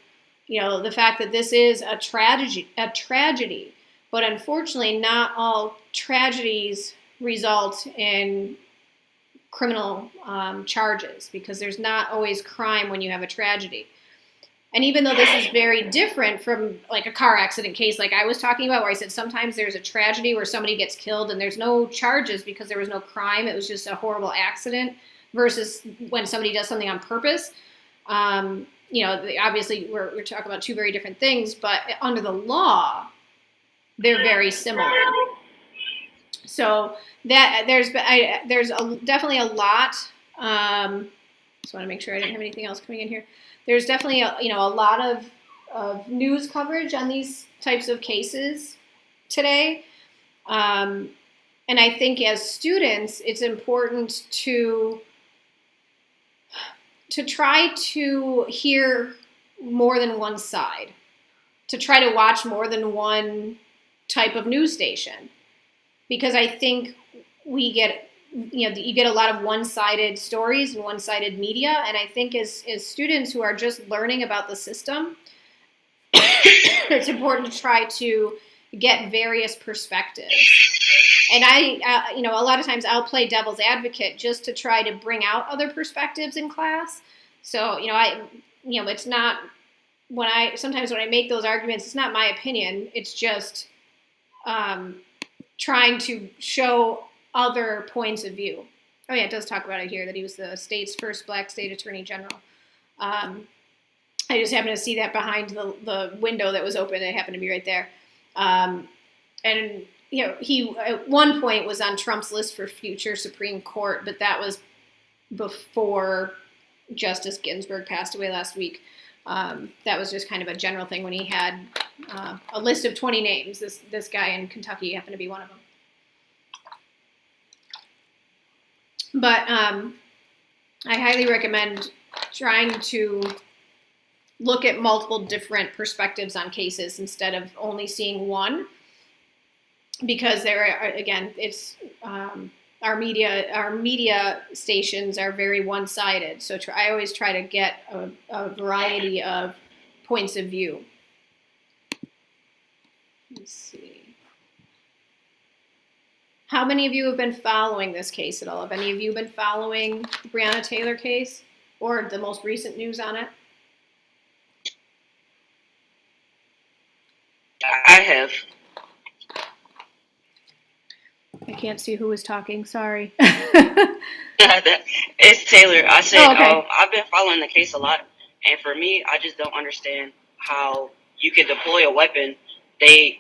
The fact that this is a tragedy, but unfortunately not all tragedies result in criminal charges, because there's not always crime when you have a tragedy. And even though this is very different from like a car accident case like I was talking about, where I said sometimes there's a tragedy where somebody gets killed and there's no charges because there was no crime, it was just a horrible accident, versus when somebody does something on purpose. Obviously we're talking about two very different things, but under the law, they're very similar. So that there's definitely a lot. Just want to make sure I didn't have anything else coming in here. There's definitely a lot of news coverage on these types of cases today. And I think as students, it's important to try to hear more than one side, to try to watch more than one type of news station, because I think you get a lot of one-sided stories and one-sided media, and I think as students who are just learning about the system, it's important to try to get various perspectives. And I, a lot of times I'll play devil's advocate just to try to bring out other perspectives in class. So, it's not sometimes when I make those arguments, it's not my opinion. It's just trying to show other points of view. Oh yeah, it does talk about it here that he was the state's first Black state attorney general. I just happened to see that behind the window that was open. It happened to be right there. And he at one point was on Trump's list for future Supreme Court, but that was before Justice Ginsburg passed away last week. That was just kind of a general thing when he had a list of 20 names. This guy in Kentucky happened to be one of them. But I highly recommend trying to look at multiple different perspectives on cases instead of only seeing one, because it's our media stations are very one-sided. So I always try to get a variety of points of view. Let's see. How many of you have been following this case at all? Have any of you been following the Breonna Taylor case or the most recent news on it? I have. I can't see who was talking. Sorry. It's Taylor. I said, okay. I've been following the case a lot, and for me, I just don't understand how you can deploy a weapon. They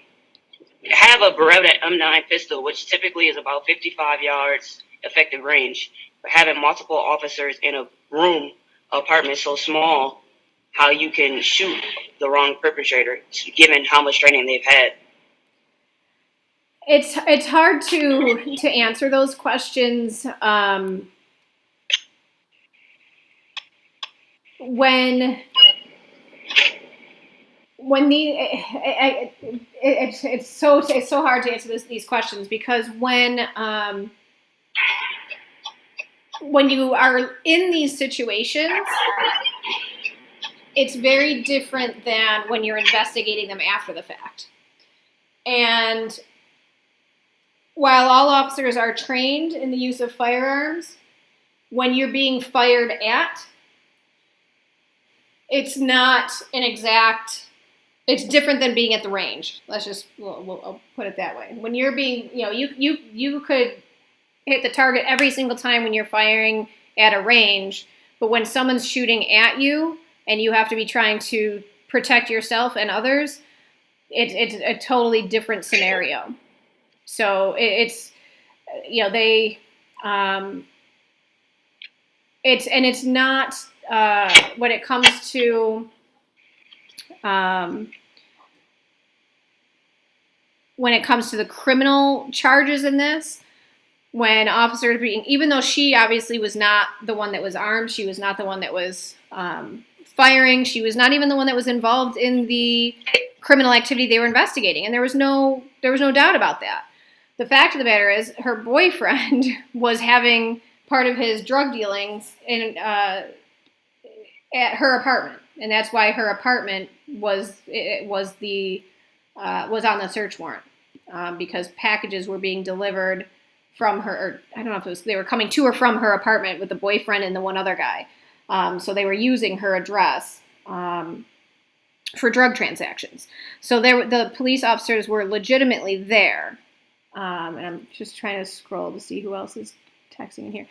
have a Beretta M9 pistol, which typically is about 55 yards effective range. But having multiple officers in a room, apartment so small, how you can shoot the wrong perpetrator, given how much training they've had. It's hard to answer those questions when when it's so hard to answer these questions, because when you are in these situations, it's very different than when you're investigating them after the fact. And while all officers are trained in the use of firearms, when you're being fired at, it's not an exact, it's different than being at the range. I'll put it that way. When you're being, you could hit the target every single time when you're firing at a range, but when someone's shooting at you and you have to be trying to protect yourself and others, it's a totally different scenario. So it's not when it comes to the criminal charges in this, when officers even though she obviously was not the one that was armed, she was not the one that was firing, she was not even the one that was involved in the criminal activity they were investigating, and there was no doubt about that. The fact of the matter is, her boyfriend was having part of his drug dealings at her apartment, and that's why her apartment was on the search warrant, because packages were being delivered from her. Or I don't know if they were coming to or from her apartment with the boyfriend and the one other guy. So they were using her address for drug transactions. So the police officers were legitimately there. And I'm just trying to scroll to see who else is texting in here.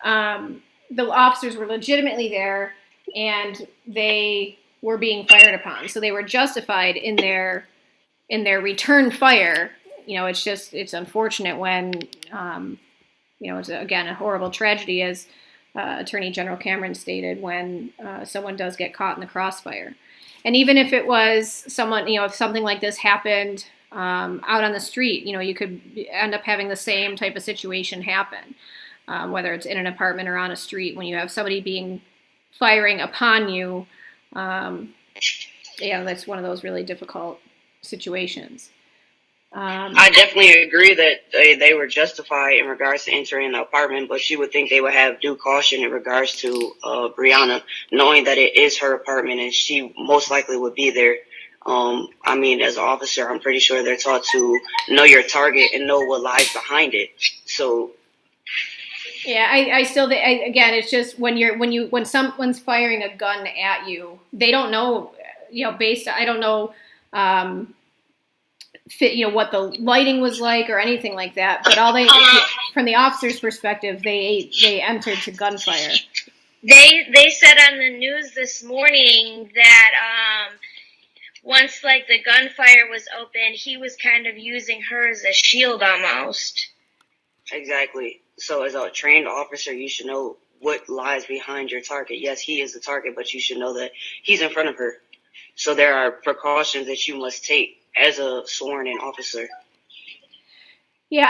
The officers were legitimately there, and they were being fired upon. So they were justified in their return fire. It's unfortunate when, it's again a horrible tragedy, as Attorney General Cameron stated, when someone does get caught in the crossfire. And even if it was someone, if something like this happened out on the street, you could end up having the same type of situation happen, whether it's in an apartment or on a street. When you have somebody firing upon you, that's one of those really difficult situations. I definitely agree that they were justified in regards to entering the apartment, but you would think they would have due caution in regards to Brianna, knowing that it is her apartment and she most likely would be there. As an officer, I'm pretty sure they're taught to know your target and know what lies behind it. So, yeah, I still again, it's just when someone's firing a gun at you, they don't know, I don't know, what the lighting was like or anything like that. But from the officer's perspective, they entered to gunfire. They said on the news this morning that once the gunfire was opened, he was kind of using her as a shield almost. Exactly. So as a trained officer, you should know what lies behind your target. Yes, he is the target, but you should know that he's in front of her. So there are precautions that you must take as a sworn-in officer. Yeah,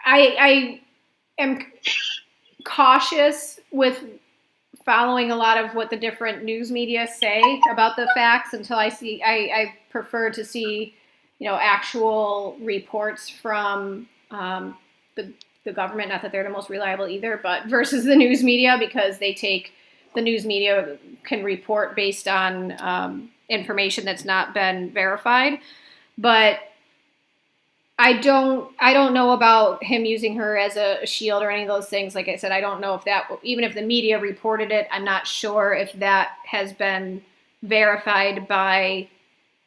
I am cautious with following a lot of what the different news media say about the facts until I prefer to see, actual reports from the government. Not that they're the most reliable either, but versus the news media, because the news media can report based on information that's not been verified. But I don't know about him using her as a shield or any of those things. Like I said, I don't know if that, even if the media reported it, I'm not sure if that has been verified by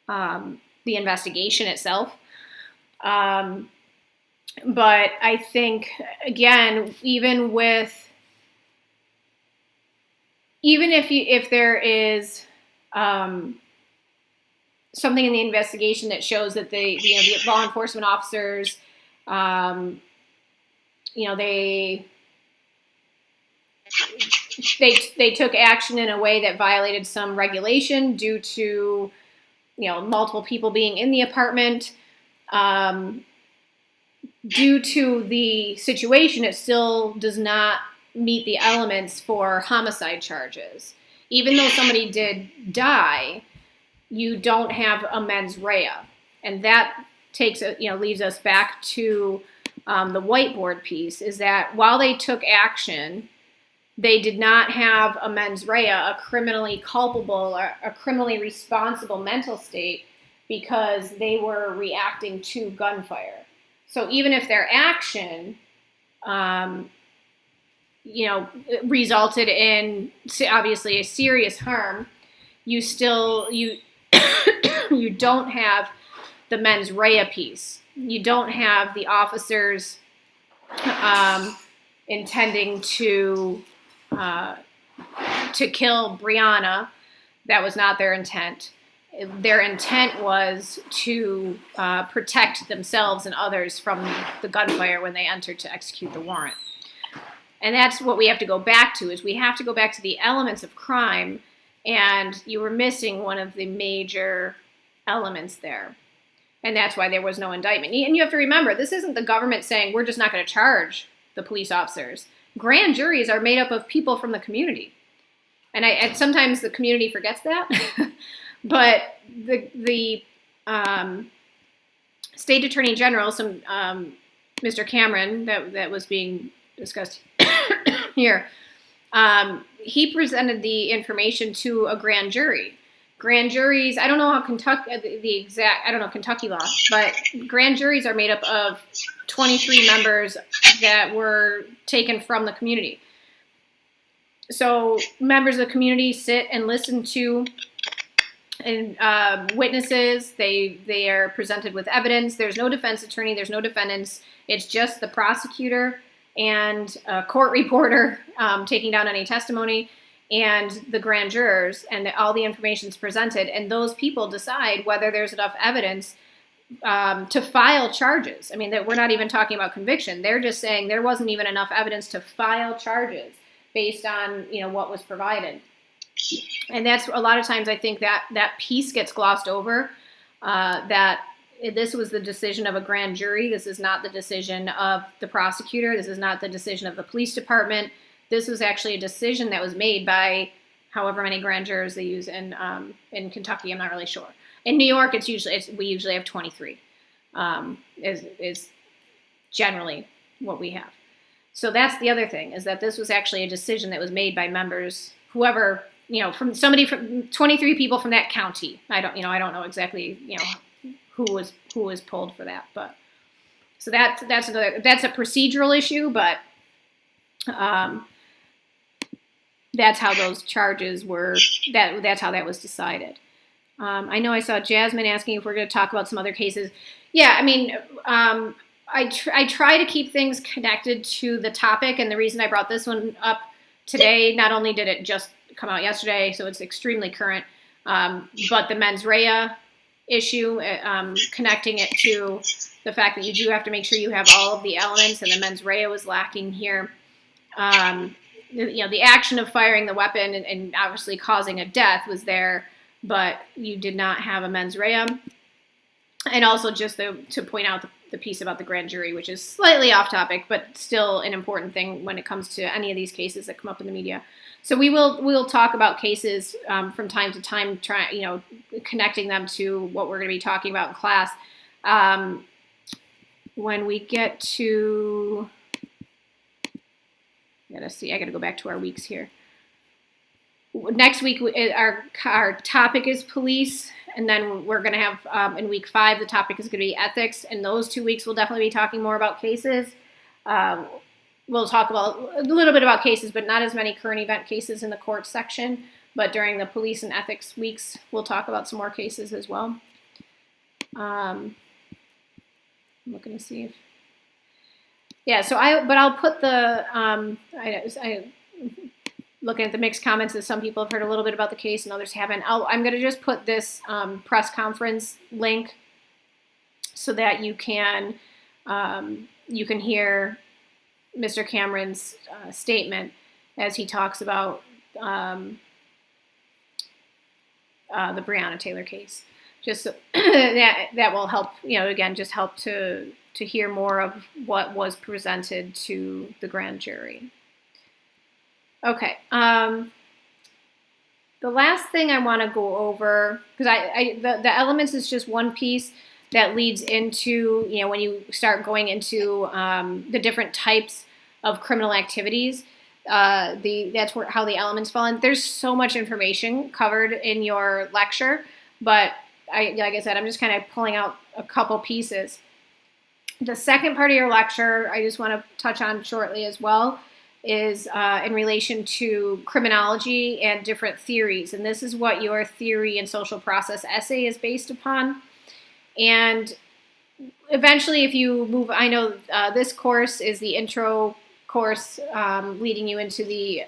the investigation itself. But I think, again, even if there is something in the investigation that shows that the law enforcement officers, they took action in a way that violated some regulation due to, multiple people being in the apartment. Due to the situation, it still does not meet the elements for homicide charges, even though somebody did die, you don't have a mens rea. And that leads us back to the whiteboard piece, is that while they took action, they did not have a mens rea, a criminally culpable or a criminally responsible mental state, because they were reacting to gunfire. So even if their action, resulted in obviously a serious harm, you don't have the mens rea piece. You don't have the officers intending to kill Brianna. That was not their intent. Their intent was to protect themselves and others from the gunfire when they entered to execute the warrant. And that's what we have to go back to, is we have to go back to the elements of crime, and you were missing one of the major elements there. And that's why there was no indictment. And you have to remember, this isn't the government saying, we're just not going to charge the police officers. Grand juries are made up of people from the community. And sometimes the community forgets that. But the State Attorney General, Mr. Cameron, that was being discussed here, he presented the information to a grand jury. Grand juries, I don't know how Kentucky law, but grand juries are made up of 23 members that were taken from the community. So members of the community sit and listen to witnesses. They are presented with evidence. There's no defense attorney. There's no defendants. It's just the prosecutor and a court reporter taking down any testimony, and the grand jurors, and all the information is presented, and those people decide whether there's enough evidence to file charges. I mean, we're not even talking about conviction. They're just saying there wasn't even enough evidence to file charges based on what was provided. And that's a lot of times, I think that piece gets glossed over, that this was the decision of a grand jury. This is not the decision of the prosecutor. This is not the decision of the police department. This was actually a decision that was made by however many grand jurors they use in Kentucky. I'm not really sure. In New York, we usually have 23. Is generally what we have. So that's the other thing, is that this was actually a decision that was made by members, whoever, from 23 people from that county. I don't know exactly, who was pulled for that, but so that's a procedural issue, but that's how those charges were. That's how that was decided. I know I saw Jasmine asking if we're going to talk about some other cases. Yeah, I mean, I try to keep things connected to the topic, and the reason I brought this one up today, not only did it just come out yesterday, so it's extremely current, but the mens rea issue, connecting it to the fact that you do have to make sure you have all of the elements, and the mens rea was lacking here. The action of firing the weapon and obviously causing a death was there, but you did not have a mens rea. And also just to point out the piece about the grand jury, which is slightly off topic, but still an important thing when it comes to any of these cases that come up in the media. So we'll talk about cases from time to time, connecting them to what we're going to be talking about in class. When we get to, I got to go back to our weeks here. Next week, our topic is police, and then we're going to have, in week 5, the topic is going to be ethics, and those 2 weeks we'll definitely be talking more about cases. We'll talk about a little bit about cases, but not as many current event cases in the court section, but during the police and ethics weeks, we'll talk about some more cases as well. I'm looking to see if, yeah, so I'll put the, I looking at the mixed comments, that some people have heard a little bit about the case and others haven't. I'm going to just put this press conference link so that you can hear Mr. Cameron's statement as he talks about the Breonna Taylor case. Just so that will help, again, just help to hear more of what was presented to the grand jury. Okay. The last thing I want to go over, because the elements is just one piece that leads into, when you start going into the different types of criminal activities, that's how the elements fall in. There's so much information covered in your lecture, but like I said, I'm just kind of pulling out a couple pieces. The second part of your lecture, I just want to touch on shortly as well, is in relation to criminology and different theories. And this is what your theory and social process essay is based upon. And eventually, if you move, I know this course is the intro course leading you into the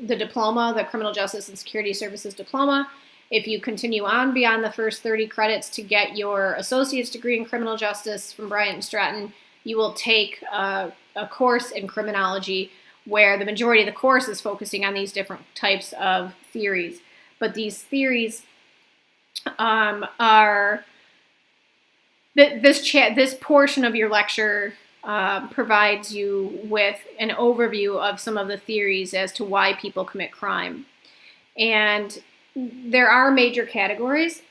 diploma, the Criminal Justice and Security Services diploma. If you continue on beyond the first 30 credits to get your associate's degree in criminal justice from Bryant and Stratton, you will take a course in criminology where the majority of the course is focusing on these different types of theories. But these theories are, this portion of your lecture provides you with an overview of some of the theories as to why people commit crime. And there are major categories.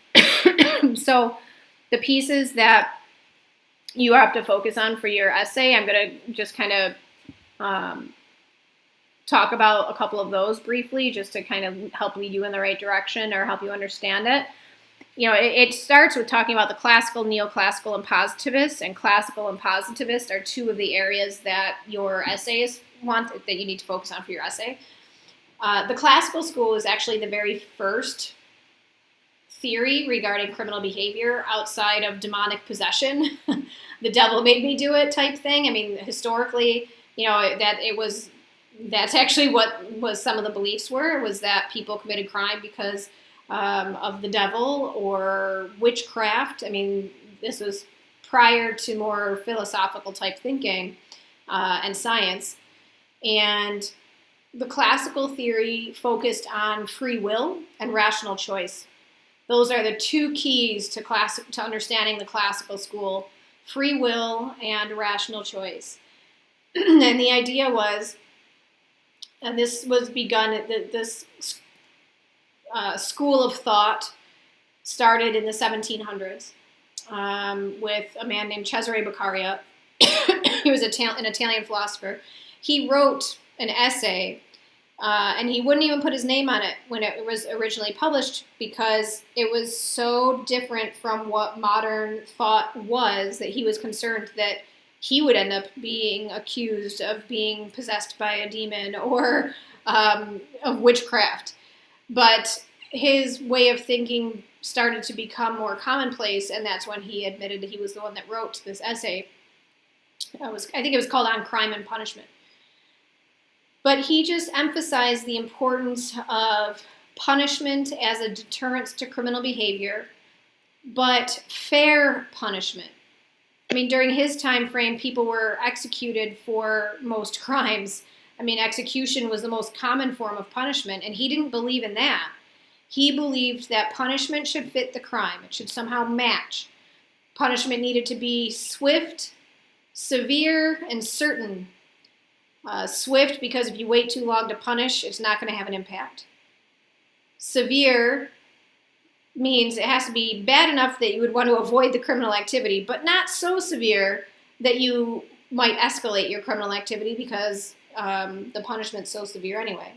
So the pieces that you have to focus on for your essay, I'm going to just kind of talk about a couple of those briefly, just to kind of help lead you in the right direction or help you understand it. It starts with talking about the classical, neoclassical, and positivist. And classical and positivist are two of the areas that your essays that you need to focus on for your essay. The classical school is actually the very first theory regarding criminal behavior outside of demonic possession. The devil made me do it type thing. I mean, historically, that's actually what was some of the beliefs was that people committed crime because of the devil or witchcraft. I mean, this was prior to more philosophical type thinking and science. And the classical theory focused on free will and rational choice. Those are the two keys to understanding the classical school: free will and rational choice. And the idea was, and this was begun, this school of thought started in the 1700s with a man named Cesare Beccaria. He was an Italian philosopher. He wrote an essay, and he wouldn't even put his name on it when it was originally published because it was so different from what modern thought was that he was concerned that he would end up being accused of being possessed by a demon or of witchcraft. But his way of thinking started to become more commonplace, and that's when he admitted that he was the one that wrote this essay. I think it was called On Crime and Punishment. But he just emphasized the importance of punishment as a deterrent to criminal behavior, but fair punishment. I mean, during his time frame, people were executed for most crimes. I mean, execution was the most common form of punishment, and he didn't believe in that. He believed that punishment should fit the crime. It should somehow match. Punishment needed to be swift, severe, and certain. Swift, because if you wait too long to punish, it's not going to have an impact. Severe means it has to be bad enough that you would want to avoid the criminal activity, but not so severe that you might escalate your criminal activity because the punishment's so severe anyway.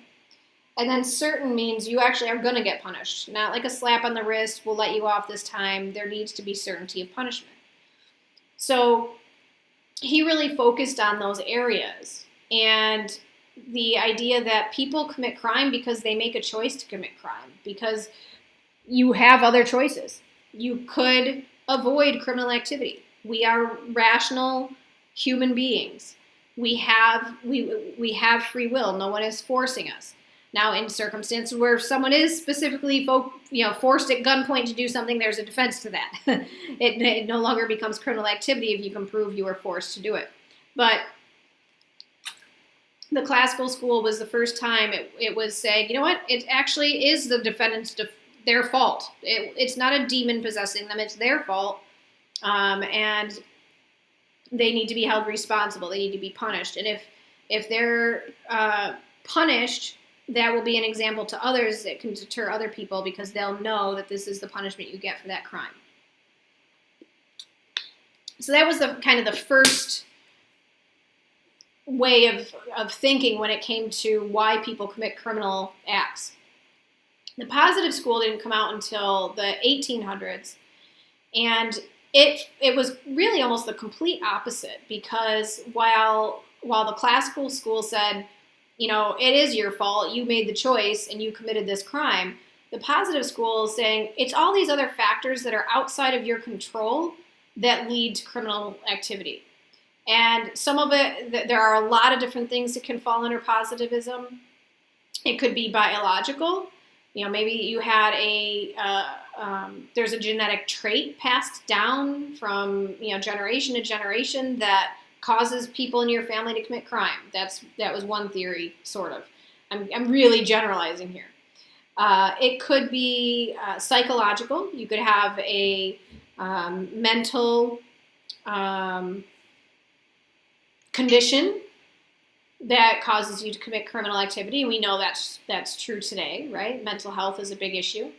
And then certain means you actually are going to get punished. Not like a slap on the wrist, we'll let you off this time. There needs to be certainty of punishment. So he really focused on those areas. And the idea that people commit crime because they make a choice to commit crime, because you have other choices. You could avoid criminal activity. We are rational human beings. We have free will. No one is forcing us. Now, in circumstances where someone is specifically forced at gunpoint to do something, there's a defense to that. It no longer becomes criminal activity if you can prove you were forced to do it. But the classical school was the first time it was saying, you know what, it actually is the defendant's their fault. It's not a demon possessing them, it's their fault. And they need to be held responsible. They need to be punished. And if they're punished that will be an example to others that can deter other people because they'll know that this is the punishment you get for that crime. So that was the kind of the first way of thinking when it came to why people commit criminal acts. The positive school didn't come out until the 1800s, and it was really almost the complete opposite, because while the classical school said, you know, it is your fault, you made the choice and you committed this crime, the positive school is saying it's all these other factors that are outside of your control that lead to criminal activity. And some of it, there are a lot of different things that can fall under positivism. It could be biological. You know, maybe you had there's a genetic trait passed down from, you know, generation to generation that causes people in your family to commit crime. That was one theory, sort of. I'm really generalizing here. It could be psychological. You could have a mental condition that causes you to commit criminal activity. We know that's true today, right? Mental health is a big issue.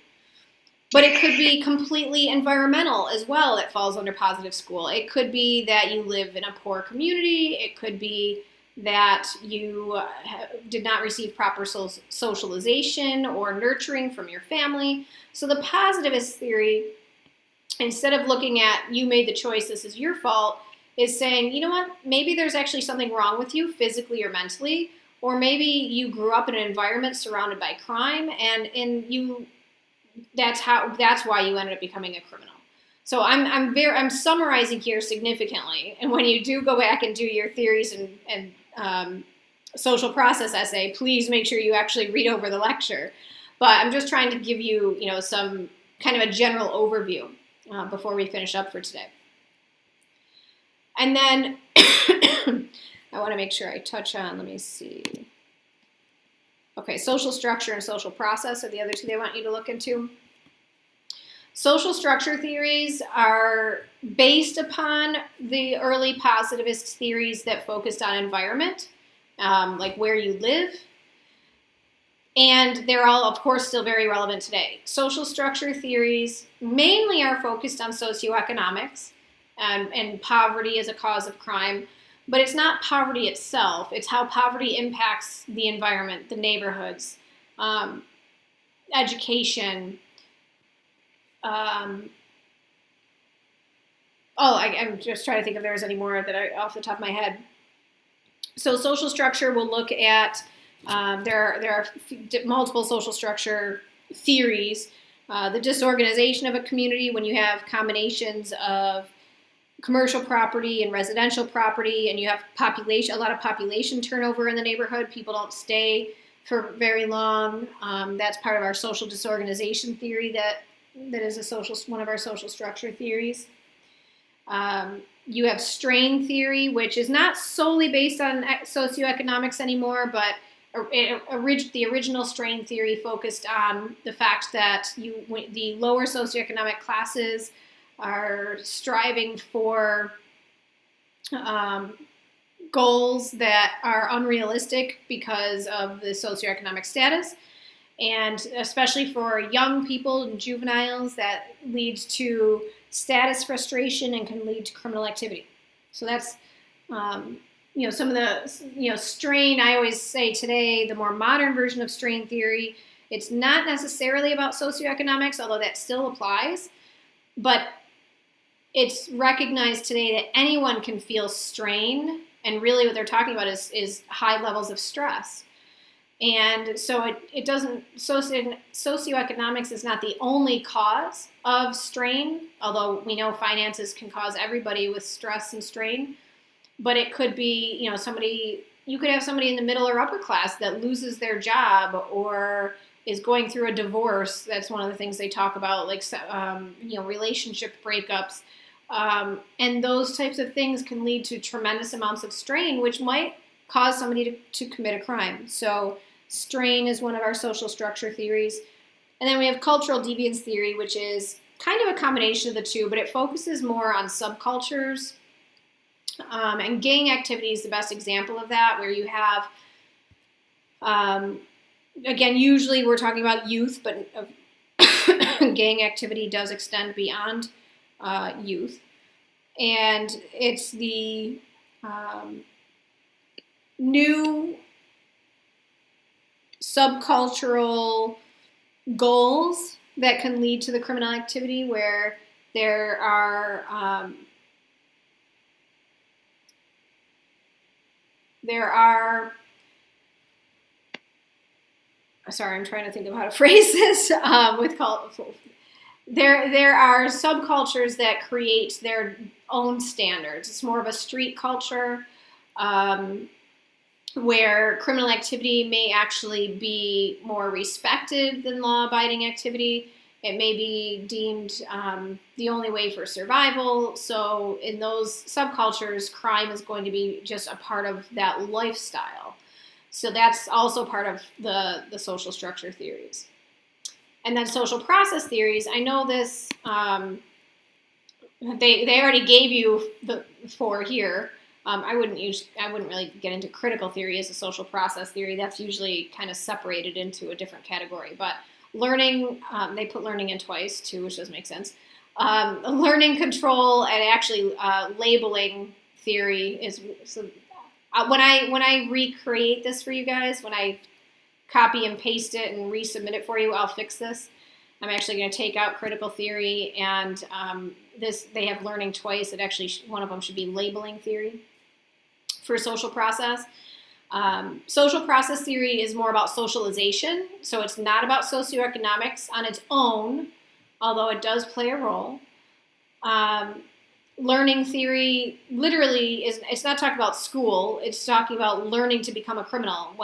But it could be completely environmental as well. It falls under positive school. It could be that you live in a poor community. It could be that you did not receive proper socialization or nurturing from your family. So the positivist theory, instead of looking at you made the choice, this is your fault, is saying, you know what, maybe there's actually something wrong with you physically or mentally, or maybe you grew up in an environment surrounded by crime, and you that's why you ended up becoming a criminal. So I'm summarizing here significantly, and when you do go back and do your theories and social process essay, please make sure you actually read over the lecture. But I'm just trying to give you, you know, some kind of a general overview before we finish up for today. And then I want to make sure I touch on, let me see. Okay, social structure and social process are the other two they want you to look into. Social structure theories are based upon the early positivist theories that focused on environment, like where you live. And they're all, of course, still very relevant today. Social structure theories mainly are focused on socioeconomics and poverty as a cause of crime. But it's not poverty itself. It's how poverty impacts the environment, the neighborhoods, education. I'm just trying to think if there's any more that I off the top of my head. So social structure will look at, there are multiple social structure theories. The disorganization of a community when you have combinations of commercial property and residential property, and you have a lot of population turnover in the neighborhood. People don't stay for very long. That's part of our social disorganization theory that is one of our social structure theories. You have strain theory, which is not solely based on socioeconomics anymore, but the original strain theory focused on the fact that the lower socioeconomic classes are striving for goals that are unrealistic because of the socioeconomic status, and especially for young people and juveniles, that leads to status frustration and can lead to criminal activity. So that's some of the strain. I always say today, the more modern version of strain theory, it's not necessarily about socioeconomics, although that still applies, but it's recognized today that anyone can feel strain, and really what they're talking about is high levels of stress. And so it doesn't, socioeconomics is not the only cause of strain, although we know finances can cause everybody with stress and strain. But it could be, you could have somebody in the middle or upper class that loses their job or is going through a divorce. That's one of the things they talk about, like, relationship breakups. And those types of things can lead to tremendous amounts of strain, which might cause somebody to commit a crime. So strain is one of our social structure theories. And then we have cultural deviance theory, which is kind of a combination of the two, but it focuses more on subcultures. And gang activity is the best example of that, where you have again, usually we're talking about youth, but gang activity does extend beyond youth. And it's the new subcultural goals that can lead to the criminal activity, where there are sorry, I'm trying to think of how to phrase this there are subcultures that create their own standards. It's more of a street culture, where criminal activity may actually be more respected than law-abiding activity. It may be deemed the only way for survival. So in those subcultures, crime is going to be just a part of that lifestyle. So that's also part of the social structure theories. And then social process theories, I know this, they already gave you the 4 here. I wouldn't really get into critical theory as a social process theory. That's usually kind of separated into a different category. But learning, they put learning in twice too, which does make sense. Learning, control, and actually labeling theory is. So when I recreate this for you guys, when I copy and paste it and resubmit it for you, I'll fix this. I'm actually going to take out critical theory, and they have learning twice. It actually, one of them should be labeling theory for social process. Social process theory is more about socialization, so it's not about socioeconomics on its own, although it does play a role. Learning theory literally it's not talking about school, it's talking about learning to become a criminal.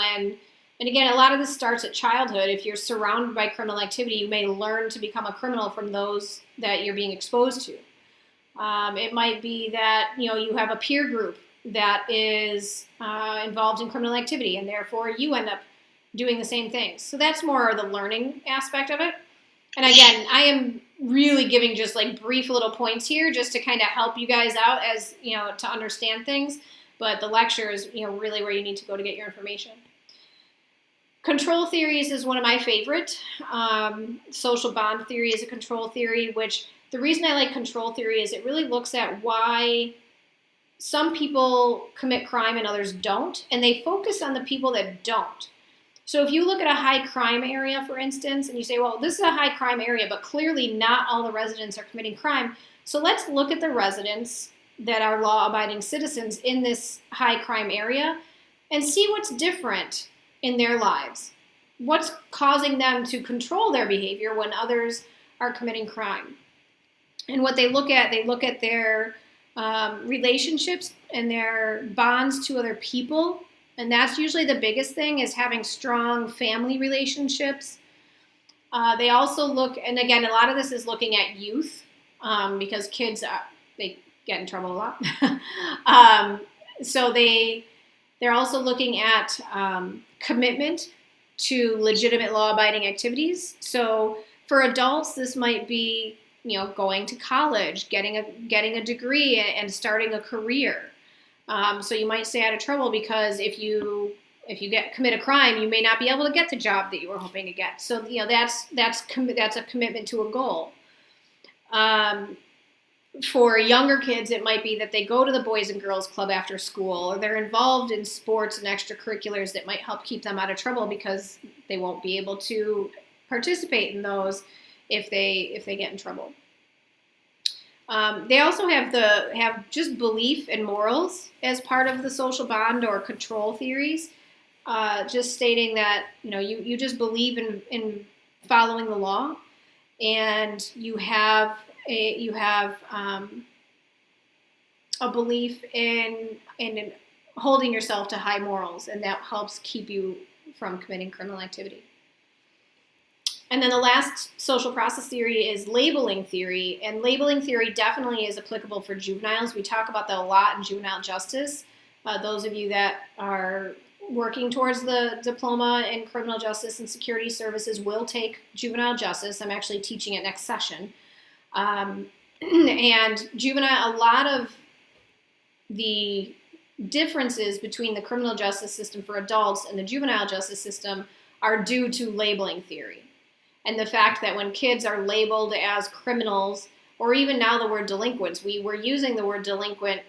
And again, a lot of this starts at childhood. If you're surrounded by criminal activity, you may learn to become a criminal from those that you're being exposed to. It might be that you have a peer group that is involved in criminal activity, and therefore you end up doing the same things. So that's more the learning aspect of it. And again, I am really giving just like brief little points here just to kind of help you guys out as, to understand things. But the lecture is, really where you need to go to get your information. Control theories is one of my favorite. Social bond theory is a control theory, which the reason I like control theory is it really looks at why some people commit crime and others don't, and they focus on the people that don't. So if you look at a high crime area, for instance, and you say, well, this is a high crime area, but clearly not all the residents are committing crime. So let's look at the residents that are law-abiding citizens in this high crime area and see what's different in their lives. What's causing them to control their behavior when others are committing crime? And what they look at their relationships and their bonds to other people. And that's usually the biggest thing, is having strong family relationships. They also look, and again, a lot of this is looking at youth, because kids, they get in trouble a lot. So they're also looking at commitment to legitimate law-abiding activities. So for adults, this might be, going to college, getting a degree, and starting a career. So you might stay out of trouble because if you commit a crime, you may not be able to get the job that you were hoping to get. So that's a commitment to a goal. For younger kids, it might be that they go to the Boys and Girls Club after school, or they're involved in sports and extracurriculars that might help keep them out of trouble because they won't be able to participate in those if they get in trouble. They also have just belief and morals as part of the social bond or control theories, just stating that you just believe in following the law, and you have a belief in holding yourself to high morals, and that helps keep you from committing criminal activity. And then the last social process theory is labeling theory, and labeling theory definitely is applicable for juveniles. We talk about that a lot in juvenile justice. Those of you that are working towards the diploma in criminal justice and security services will take juvenile justice. I'm actually teaching it next session. And juvenile, a lot of the differences between the criminal justice system for adults and the juvenile justice system are due to labeling theory. And the fact that when kids are labeled as criminals, or even now the word delinquents, we were using the word delinquent,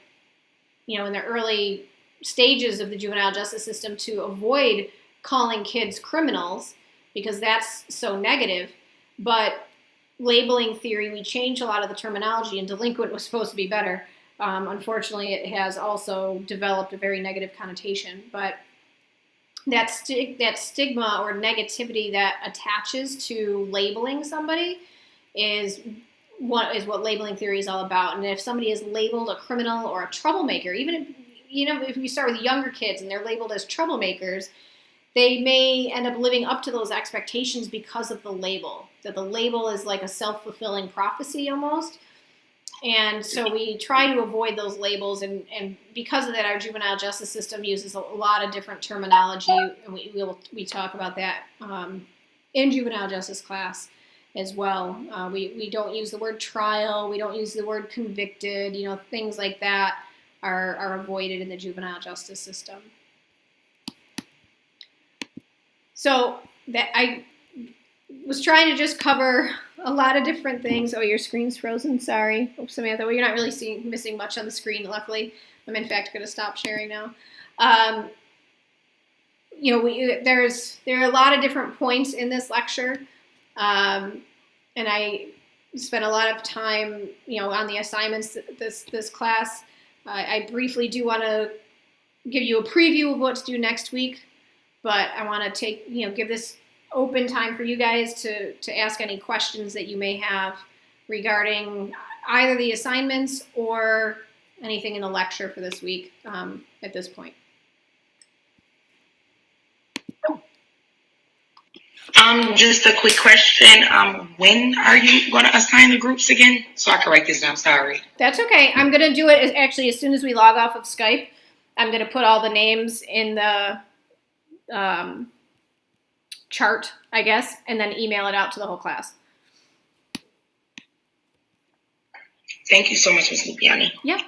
in the early stages of the juvenile justice system to avoid calling kids criminals because that's so negative. But labeling theory, we changed a lot of the terminology, and delinquent was supposed to be better. Unfortunately, it has also developed a very negative connotation. But that stigma or negativity that attaches to labeling somebody is what labeling theory is all about. And if somebody is labeled a criminal or a troublemaker, even if you start with younger kids and they're labeled as troublemakers, they may end up living up to those expectations because of the label. That the label is like a self-fulfilling prophecy almost. And so we try to avoid those labels, and because of that, our juvenile justice system uses a lot of different terminology, and we talk about that in juvenile justice class as well. We don't use the word trial, we don't use the word convicted, things like that are avoided in the juvenile justice system. So that I was trying to just cover a lot of different things. Oh, your screen's frozen. Sorry. Oh, Samantha. Well, you're not really missing much on the screen, luckily. I'm, in fact, going to stop sharing now. There are a lot of different points in this lecture. And I spent a lot of time, on the assignments this class. I briefly do want to give you a preview of what to do next week, but I want to give this open time for you guys to ask any questions that you may have regarding either the assignments or anything in the lecture for this week at this point. Just a quick question. When are you going to assign the groups again? So I can write this down. Sorry. That's okay. I'm going to do it actually as soon as we log off of Skype. I'm going to put all the names in the chart, I guess, and then email it out to the whole class. Thank you so much, Ms. Lupiani. Yeah.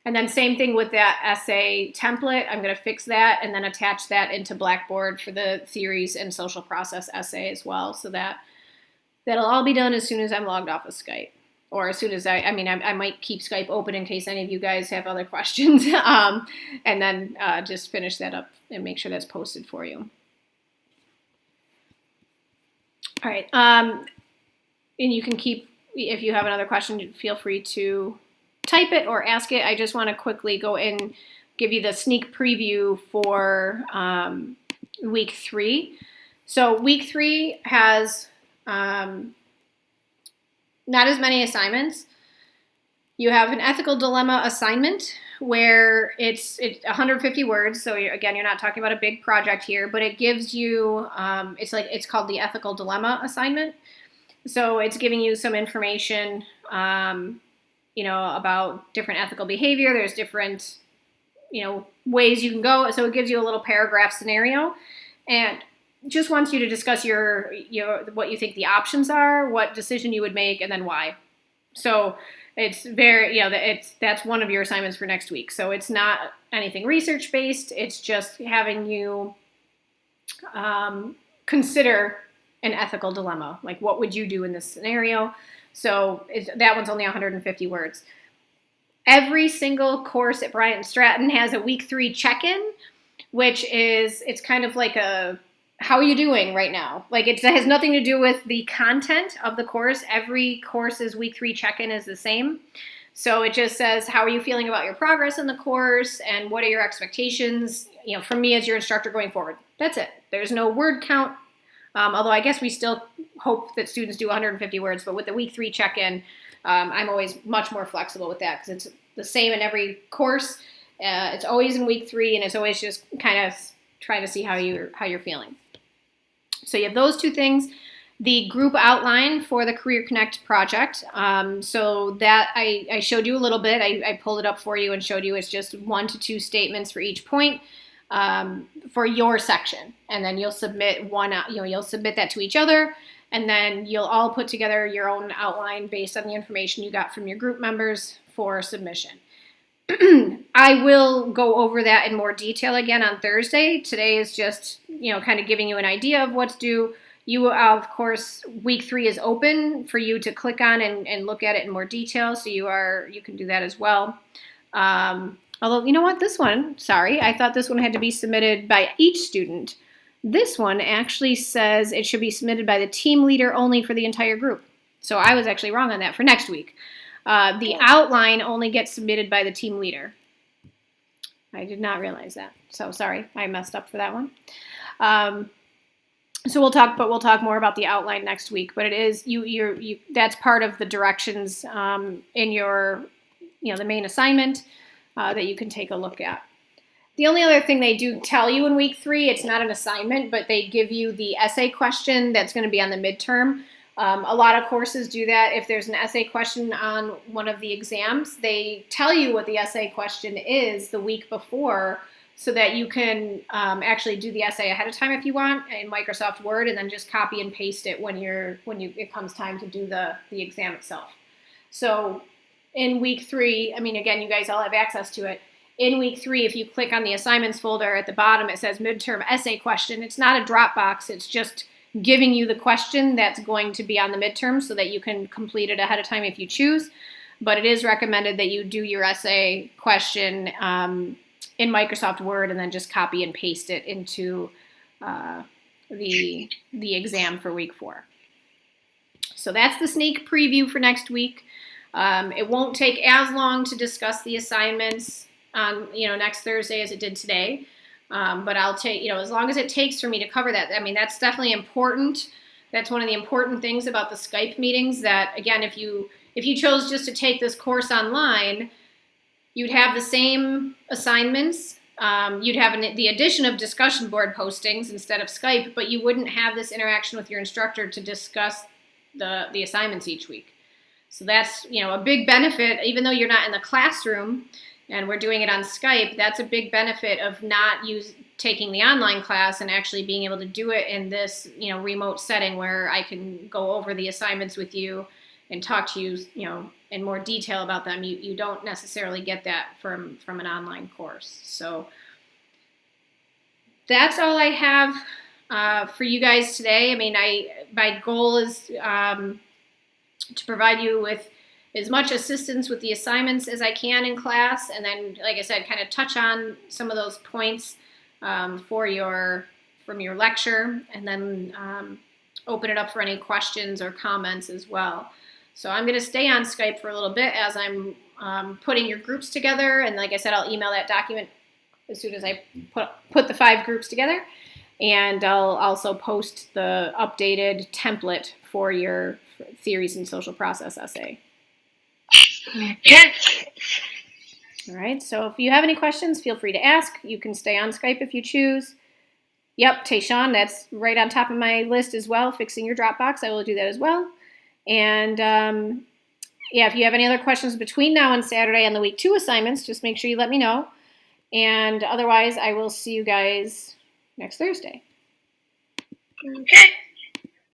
And then same thing with that essay template. I'm going to fix that and then attach that into Blackboard for the theories and social process essay as well. So that'll all be done as soon as I'm logged off of Skype. Or as soon as I might keep Skype open in case any of you guys have other questions. And then just finish that up and make sure that's posted for you. All right. And you can if you have another question, feel free to type it or ask it. I just want to quickly go and give you the sneak preview for week 3. So week 3 has not as many assignments. You have an ethical dilemma assignment where it's 150 words. So you're not talking about a big project here, but it gives you, it's called the ethical dilemma assignment. So it's giving you some information, about different ethical behavior. There's different, ways you can go. So it gives you a little paragraph scenario and just wants you to discuss your what you think the options are, what decision you would make, and then why. So it's very, that's one of your assignments for next week. So it's not anything research-based. It's just having you consider an ethical dilemma. Like, what would you do in this scenario? So that one's only 150 words. Every single course at Bryant and Stratton has a week 3 check-in, which is, it's kind of like how are you doing right now? Like, it has nothing to do with the content of the course. Every course's week 3 check-in is the same. So it just says, how are you feeling about your progress in the course? And what are your expectations, from me as your instructor going forward? That's it. There's no word count. Although I guess we still hope that students do 150 words, but with the week 3 check-in, I'm always much more flexible with that because it's the same in every course. It's always in week 3, and it's always just kind of trying to see how you're feeling. So you have those 2 things. The group outline for the Career Connect project. So that I showed you a little bit. I pulled it up for you and showed you. It's just 1 to 2 statements for each point. For your section, and then you'll submit you'll submit that to each other, and then you'll all put together your own outline based on the information you got from your group members for submission. I I will go over that in more detail again on Thursday. Today is just, kind of giving you an idea of what's due. You, of course, week 3 is open for you to click on and look at it in more detail. So you can do that as well. Although, you know what, I thought this one had to be submitted by each student. This one actually says it should be submitted by the team leader only for the entire group. So I was actually wrong on that for next week. The outline only gets submitted by the team leader. I did not realize that. So sorry, I messed up for that one. So we'll talk more about the outline next week. But it is that's part of the directions in your, the main assignment that you can take a look at. The only other thing they do tell you in week 3, it's not an assignment, but they give you the essay question that's going to be on the midterm. A lot of courses do that. If there's an essay question on one of the exams, they tell you what the essay question is the week before so that you can actually do the essay ahead of time if you want in Microsoft Word, and then just copy and paste it when it comes time to do the exam itself. So in week 3, again, you guys all have access to it. In week 3, if you click on the assignments folder at the bottom, it says midterm essay question. It's not a Dropbox. It's just giving you the question that's going to be on the midterm so that you can complete it ahead of time if you choose. But it is recommended that you do your essay question in Microsoft Word and then just copy and paste it into the exam for week 4. So that's the sneak preview for next week. It won't take as long to discuss the assignments on next Thursday as it did today. But I'll take, as long as it takes for me to cover that. That's definitely important. That's one of the important things about the Skype meetings, that, again, if you chose just to take this course online, you'd have the same assignments. You'd have the addition of discussion board postings instead of Skype, but you wouldn't have this interaction with your instructor to discuss the assignments each week. So that's, a big benefit, even though you're not in the classroom and we're doing it on Skype. That's a big benefit of not taking the online class and actually being able to do it in this, remote setting where I can go over the assignments with you and talk to you, in more detail about them. You don't necessarily get that from an online course. So that's all I have for you guys today. My goal is to provide you with as much assistance with the assignments as I can in class, and then, like I said, kind of touch on some of those points from your lecture, and then open it up for any questions or comments as well. So I'm going to stay on Skype for a little bit as I'm putting your groups together, and like I said, I'll email that document as soon as I put the 5 groups together, and I'll also post the updated template for your theories and social process essay. Okay. All right, so if you have any questions, feel free to ask. You can stay on Skype if you choose. Yep, Tayshawn, that's right on top of my list as well, fixing your Dropbox. I will do that as well. And if you have any other questions between now and Saturday on the week 2 assignments, just make sure you let me know. And otherwise, I will see you guys next Thursday. Okay.